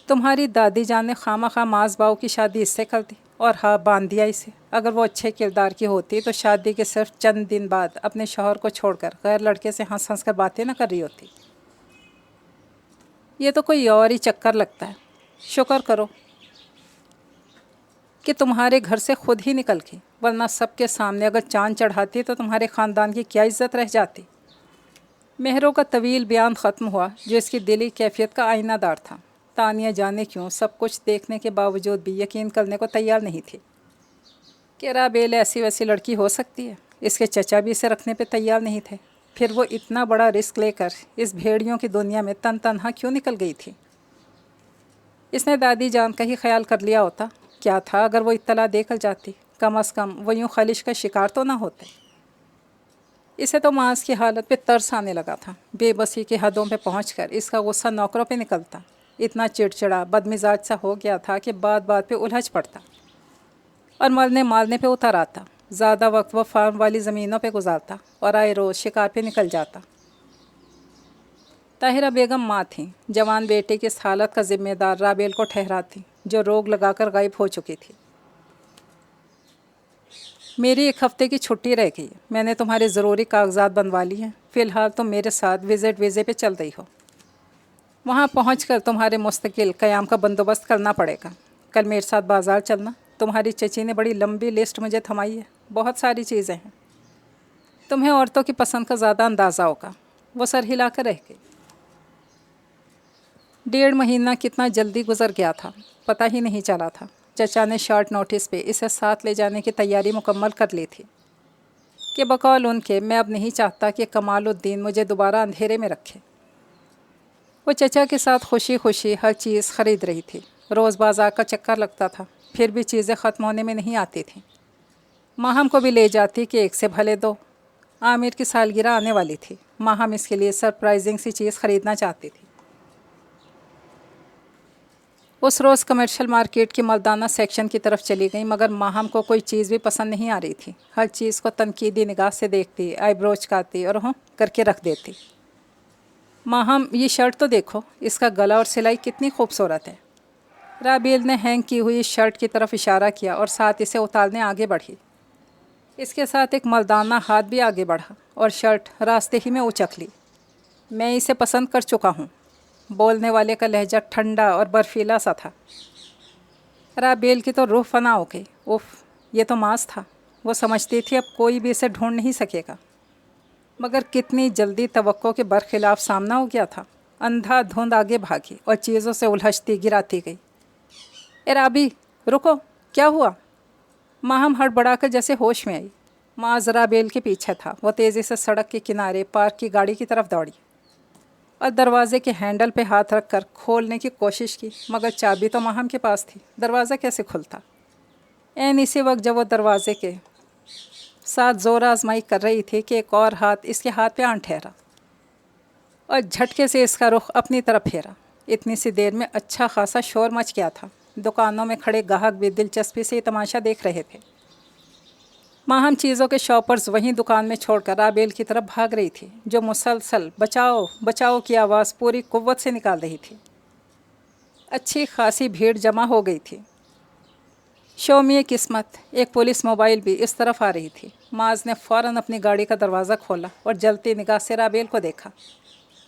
تمہاری دادی جان نے خواہ معاذ باؤ کی شادی اس سے کر دی، اور ہاں باندھ دیا اسے. اگر وہ اچھے کردار کی ہوتی تو شادی کے صرف چند دن بعد اپنے شوہر کو چھوڑ کر غیر لڑکے سے ہنس ہنس کر باتیں نہ کر رہی ہوتی. یہ تو کوئی اور ہی چکر لگتا ہے. شکر کرو کہ تمہارے گھر سے خود ہی نکل گئی، ورنہ سب کے سامنے اگر چاند چڑھاتی تو تمہارے خاندان کی کیا عزت رہ جاتی. مہرو کا طویل بیان ختم ہوا جو اس کی دلی کیفیت کا آئینہ دار تھا. تانیہ جانے کیوں سب کچھ دیکھنے کے باوجود بھی یقین کرنے کو تیار نہیں تھی کہ رابیل ایسی ویسی لڑکی ہو سکتی ہے. اس کے چچا بھی اسے رکھنے پہ تیار نہیں تھے. پھر وہ اتنا بڑا رسک لے کر اس بھیڑیوں کی دنیا میں تنہا کیوں نکل گئی تھی؟ اس نے دادی جان کا ہی خیال کر لیا ہوتا. کیا تھا اگر وہ اطلاع دے کر جاتی؟ کم از کم وہ یوں خلش کا شکار تو نہ ہوتے. اسے تو معاذ کی حالت پہ ترس آنے لگا تھا. بے بسی کی حدوں پہ پہنچ کر اس کا غصہ نوکروں پہ نکلتا. اتنا چڑچڑا بدمزاج سا ہو گیا تھا کہ بات بات پہ الجھ پڑتا اور مرنے مارنے پہ اتر آتا. زیادہ وقت وہ فارم والی زمینوں پہ گزارتا اور آئے روز شکار پہ نکل جاتا. طاہرہ بیگم ماں تھیں. جوان بیٹے کی اس حالت کا ذمہ دار رابیل کو ٹھہراتی جو روگ لگا کر غائب ہو چکی تھی. میری 1 ہفتے کی چھٹی رہ گئی. میں نے تمہارے ضروری کاغذات بنوا لی ہیں. فی الحال تم میرے ساتھ وزٹ ویزے پہ چل رہی ہو. وہاں پہنچ کر تمہارے مستقل قیام کا بندوبست کرنا پڑے گا. کل میرے ساتھ بازار چلنا. تمہاری چچی نے بڑی لمبی لسٹ مجھے تھمائی ہے. بہت ساری چیزیں ہیں. تمہیں عورتوں کی پسند کا زیادہ اندازہ ہوگا. وہ سر ہلا کر رہ گئی. 1.5 مہینہ کتنا جلدی گزر گیا تھا، پتہ ہی نہیں چلا تھا. چچا نے شارٹ نوٹس پہ اسے ساتھ لے جانے کی تیاری مکمل کر لی تھی کہ بقول ان کے میں اب نہیں چاہتا کہ کمال الدین مجھے دوبارہ اندھیرے میں رکھے. وہ چچا کے ساتھ خوشی خوشی ہر چیز خرید رہی تھی. روز بازار کا چکر لگتا تھا، پھر بھی چیزیں ختم ہونے میں نہیں آتی تھیں. ماہم کو بھی لے جاتی کہ 1 سے بھلے 2. عامر کی سالگرہ آنے والی تھی. ماہم اس کے لیے سرپرائزنگ سی چیز خریدنا چاہتی تھی. اس روز کمرشل مارکیٹ کی مردانہ سیکشن کی طرف چلی گئی، مگر ماہم کو کوئی چیز بھی پسند نہیں آ رہی تھی. ہر چیز کو تنقیدی نگاہ سے دیکھتی، آئی برو چکاتی اور ہوں کر کے رکھ دیتی. ماہم یہ شرٹ تو دیکھو، اس کا گلا اور سلائی کتنی خوبصورت ہے. رابیل نے ہینگ کی ہوئی شرٹ کی طرف اشارہ کیا اور ساتھ اسے اتارنے آگے بڑھی. اس کے ساتھ ایک مردانہ ہاتھ بھی آگے بڑھا اور شرٹ راستے ہی میں اچک لی. میں اسے پسند کر چکا ہوں. بولنے والے کا لہجہ ٹھنڈا اور برفیلا سا تھا. رابیل کی تو روح فنا ہو گئی. اف، یہ تو معاذ تھا. وہ سمجھتی تھی اب کوئی بھی اسے ڈھونڈ نہیں سکے گا، مگر کتنی جلدی توقع کے برخلاف سامنا ہو گیا تھا. اندھا دھند آگے بھاگی اور چیزوں سے الجھتی گراتی گئی. اے رابی رکو. کیا ہوا؟ ماہم ہڑبڑا کر جیسے ہوش میں آئی۔ معاذ رابیل کے پیچھے تھا۔ وہ تیزی سے سڑک کے کنارے پارک کی گاڑی کی طرف دوڑی اور دروازے کے ہینڈل پہ ہاتھ رکھ کر کھولنے کی کوشش کی، مگر چابی تو ماہم کے پاس تھی۔ دروازہ کیسے کھلتا؟ عین اسی وقت جب وہ دروازے کے ساتھ زور آزمائی کر رہی تھی کہ ایک اور ہاتھ اس کے ہاتھ پہ آن ٹھہرا اور جھٹکے سے اس کا رخ اپنی طرف پھیرا۔ اتنی سی دیر میں اچھا خاصا شور مچ گیا تھا۔ دکانوں میں کھڑے گاہک بھی دلچسپی سے یہ تماشا دیکھ رہے تھے۔ ماہم چیزوں کے شاپرز وہیں دکان میں چھوڑ کر رابیل کی طرف بھاگ رہی تھی، جو مسلسل بچاؤ بچاؤ کی آواز پوری قوت سے نکال رہی تھی۔ اچھی خاصی بھیڑ جمع ہو گئی تھی۔ شومیہ قسمت ایک پولیس موبائل بھی اس طرف آ رہی تھی۔ معاذ نے فوراً اپنی گاڑی کا دروازہ کھولا اور جلتی نگاہ سے رابیل کو دیکھا۔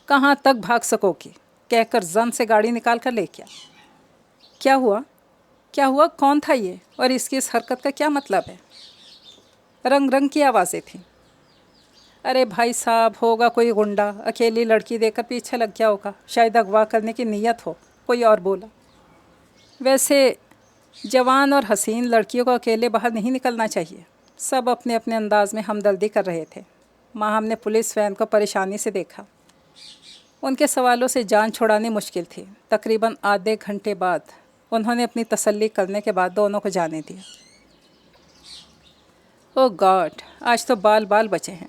کہاں تک بھاگ سکو گی کہہ کر زن سے گاڑی نکال کر لے گیا۔ کیا ہوا؟ کیا ہوا؟ کون تھا یہ اور اس کی اس حرکت کا کیا مطلب ہے؟ رنگ رنگ کی آوازیں تھیں۔ ارے بھائی صاحب، ہوگا کوئی گنڈا، اکیلی لڑکی دے کر پیچھے لگ گیا ہوگا، شاید اغوا کرنے کی نیت ہو، کوئی اور بولا۔ ویسے جوان اور حسین لڑکیوں کو اکیلے باہر نہیں نکلنا چاہیے۔ سب اپنے اپنے انداز میں ہمدردی کر رہے تھے۔ ماہم نے پولیس وین کو پریشانی سے دیکھا۔ ان کے سوالوں سے جان چھڑانی مشکل تھی۔ تقریباً آدھے گھنٹے بعد انہوں نے اپنی تسلی کرنے کے بعد دونوں کو جانے دیا۔ او گاڈ، آج تو بال بال بچے ہیں۔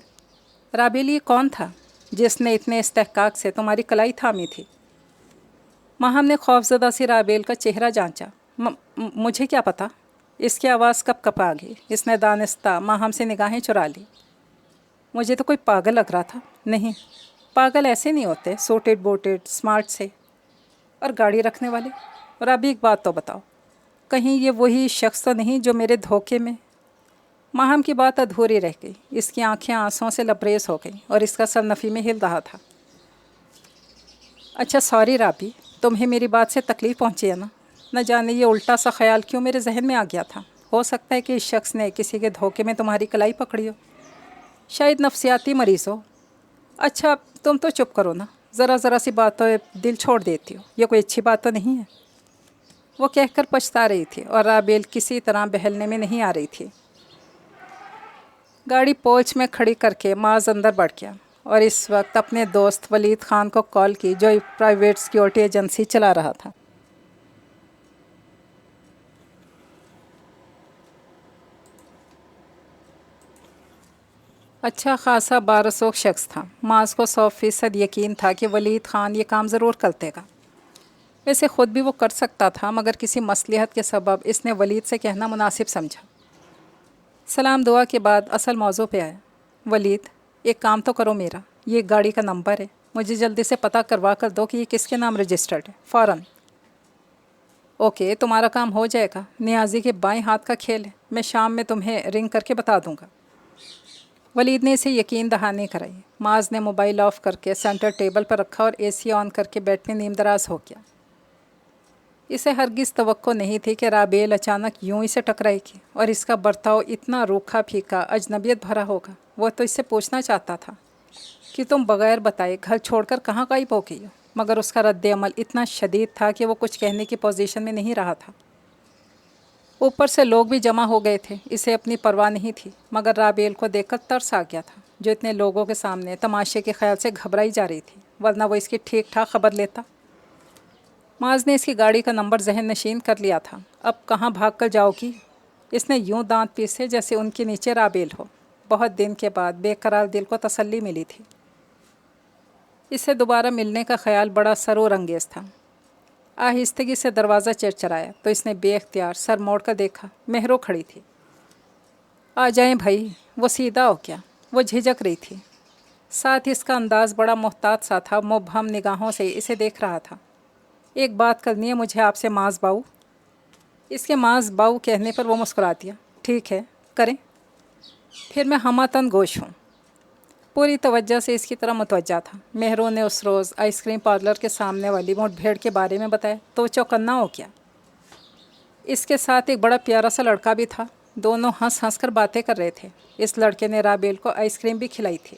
رابیل، یہ کون تھا جس نے اتنے استحقاق سے تمہاری کلائی تھامی تھی؟ ماہم نے خوفزدہ سی رابیل کا چہرہ جانچا۔ مجھے کیا پتا؟ اس کی آواز کپ کپ آ گئی۔ اس نے دانستہ ماہم سے نگاہیں چرا لی۔ مجھے تو کوئی پاگل لگ رہا تھا۔ نہیں، پاگل ایسے نہیں ہوتے، سوٹڈ بوٹڈ اسمارٹ سے اور گاڑی رکھنے والے۔ اور ابھی ایک بات تو بتاؤ، کہیں یہ وہی شخص تو نہیں جو میرے دھوکے میں… ماہم کی بات ادھوری رہ گئی۔ اس کی آنکھیں آنسوں سے لبریز ہو گئیں اور اس کا سر نفی میں ہل رہا تھا۔ اچھا سوری رابی، تمہیں میری بات سے تکلیف پہنچی ہے نا؟ نہ جانے یہ الٹا سا خیال کیوں میرے ذہن میں آ گیا تھا۔ ہو سکتا ہے کہ اس شخص نے کسی کے دھوکے میں تمہاری کلائی پکڑی ہو، شاید نفسیاتی مریض ہو۔ اچھا تم تو چپ کرو نا، ذرا ذرا سی بات تو دل چھوڑ دیتی ہو، یہ کوئی اچھی بات تو نہیں ہے۔ وہ کہہ کر پچھتا رہی تھی اور رابیل کسی طرح بہلنے میں نہیں آ رہی تھی۔ گاڑی پورچ میں کھڑی کر کے معاذ اندر بڑھ گیا اور اس وقت اپنے دوست ولید خان کو کال کی، جو پرائیویٹ سیکیورٹی ایجنسی چلا رہا تھا۔ اچھا خاصا بارسوخ شخص تھا۔ معاذ کو 100% یقین تھا کہ ولید خان یہ کام ضرور کرتے گا۔ ویسے خود بھی وہ کر سکتا تھا، مگر کسی مصلحت کے سبب اس نے ولید سے کہنا مناسب سمجھا۔ سلام دعا کے بعد اصل موضوع پہ آیا۔ ولید، ایک کام تو کرو میرا، یہ گاڑی کا نمبر ہے، مجھے جلدی سے پتہ کروا کر دو کہ یہ کس کے نام رجسٹرڈ ہے، فوراً۔ اوکے، تمہارا کام ہو جائے گا۔ نیازی کے بائیں ہاتھ کا کھیل ہے، میں شام میں تمہیں رنگ کر کے بتا دوں گا۔ ولید نے اسے یقین دہانی کرائی۔ معاذ نے موبائل آف کر کے سینٹر ٹیبل پر رکھا اور اے سی آن کر کے بیڈ میں نیم دراز ہو گیا۔ اسے ہرگز توقع نہیں تھی کہ رابیل اچانک یوں اسے ٹکرائے گی اور اس کا برتاؤ اتنا روکھا پھیکا اجنبیت بھرا ہوگا۔ وہ تو اس سے پوچھنا چاہتا تھا کہ تم بغیر بتائے گھر چھوڑ کر کہاں غائب ہو گئی ہو، مگر اس کا رد عمل اتنا شدید تھا کہ وہ کچھ کہنے کی پوزیشن میں نہیں رہا تھا۔ اوپر سے لوگ بھی جمع ہو گئے تھے۔ اسے اپنی پرواہ نہیں تھی، مگر رابیل کو دیکھ کر ترس آ گیا تھا، جو اتنے لوگوں کے سامنے تماشے کے خیال سے گھبرائی جا رہی تھی، ورنہ وہ اس کی ٹھیک ٹھاک خبر لیتا۔ معاذ نے اس کی گاڑی کا نمبر ذہن نشین کر لیا تھا۔ اب کہاں بھاگ کر جاؤ گی؟ اس نے یوں دانت پیسے جیسے ان کے نیچے رابیل ہو۔ بہت دن کے بعد بے قرار دل کو تسلی ملی تھی۔ اسے دوبارہ ملنے کا خیال بڑا سرور انگیز تھا۔ آہستگی سے دروازہ چرچرایا تو اس نے بے اختیار سر موڑ کر دیکھا۔ مہرو کھڑی تھی۔ آ جائیں بھائی۔ وہ سیدھا ہو گیا۔ وہ جھجک رہی تھی، ساتھ اس کا انداز بڑا محتاط سا تھا، مبہم نگاہوں سے اسے دیکھ رہا تھا۔ ایک بات کرنی ہے مجھے آپ سے معاذ باؤ۔ اس کے معاذ باؤ کہنے پر وہ مسکرا دیا۔ ٹھیک ہے، کریں۔ پھر میں ہمہ گوش ہوں۔ پوری توجہ سے اس کی طرح متوجہ تھا۔ مہرو نے اس روز آئس کریم پارلر کے سامنے والی مٹ بھیڑ کے بارے میں بتایا تو وہ چوکنا ہو گیا۔ اس کے ساتھ ایک بڑا پیارا سا لڑکا بھی تھا۔ دونوں ہنس ہنس کر باتیں کر رہے تھے۔ اس لڑکے نے رابیل کو آئس کریم بھی کھلائی تھی۔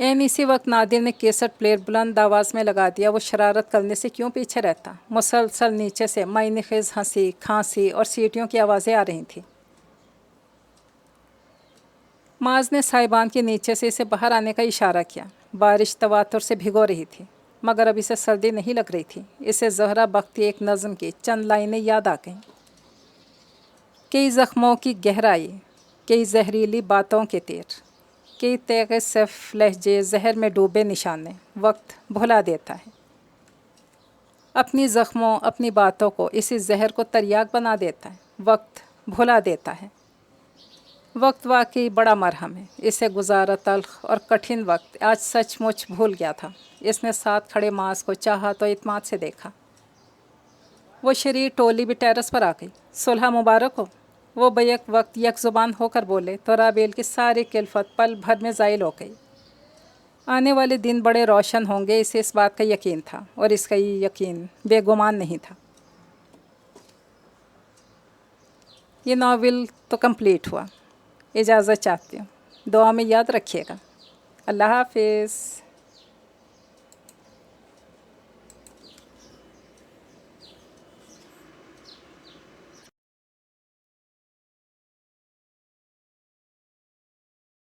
این اسی وقت نادر نے کیسٹ پلیئر بلند آواز میں لگا دیا۔ وہ شرارت کرنے سے کیوں پیچھے رہتا؟ مسلسل نیچے سے معنی خیز ہنسی، کھانسی اور سیٹیوں کی آوازیں آ رہی تھیں۔ معاذ نے صاحبان کے نیچے سے اسے باہر آنے کا اشارہ کیا۔ بارش تواتر سے بھگو رہی تھی، مگر اب اسے سردی نہیں لگ رہی تھی۔ اسے زہرہ بختی ایک نظم کی چند لائنیں یاد آ گئیں۔ کئی زخموں کی گہرائی، کئی زہریلی باتوں کے تیر، کئی تیغ صف لہجے زہر میں ڈوبے نشانے، وقت بھلا دیتا ہے اپنی زخموں، اپنی باتوں کو، اسی زہر کو تریاک بنا دیتا ہے، وقت بھلا دیتا ہے۔ وقت واقعی بڑا مرہم ہے۔ اسے گزارا تلخ اور کٹھن وقت آج سچ مچ بھول گیا تھا۔ اس نے ساتھ کھڑے معاذ کو چاہا تو اعتماد سے دیکھا۔ وہ شریر ٹولی بھی ٹیرس پر آ گئی۔ صلح مبارک ہو، وہ بیک وقت یک زبان ہو کر بولے تو رابیل کی ساری کلفت پل بھر میں زائل ہو گئی۔ آنے والے دن بڑے روشن ہوں گے، اسے اس بات کا یقین تھا، اور اس کا یہ یقین بے گمان نہیں تھا۔ یہ ناول تو کمپلیٹ ہوا۔ اجازت چاہتی ہوں، دعا میں یاد رکھیے گا۔ اللہ حافظ۔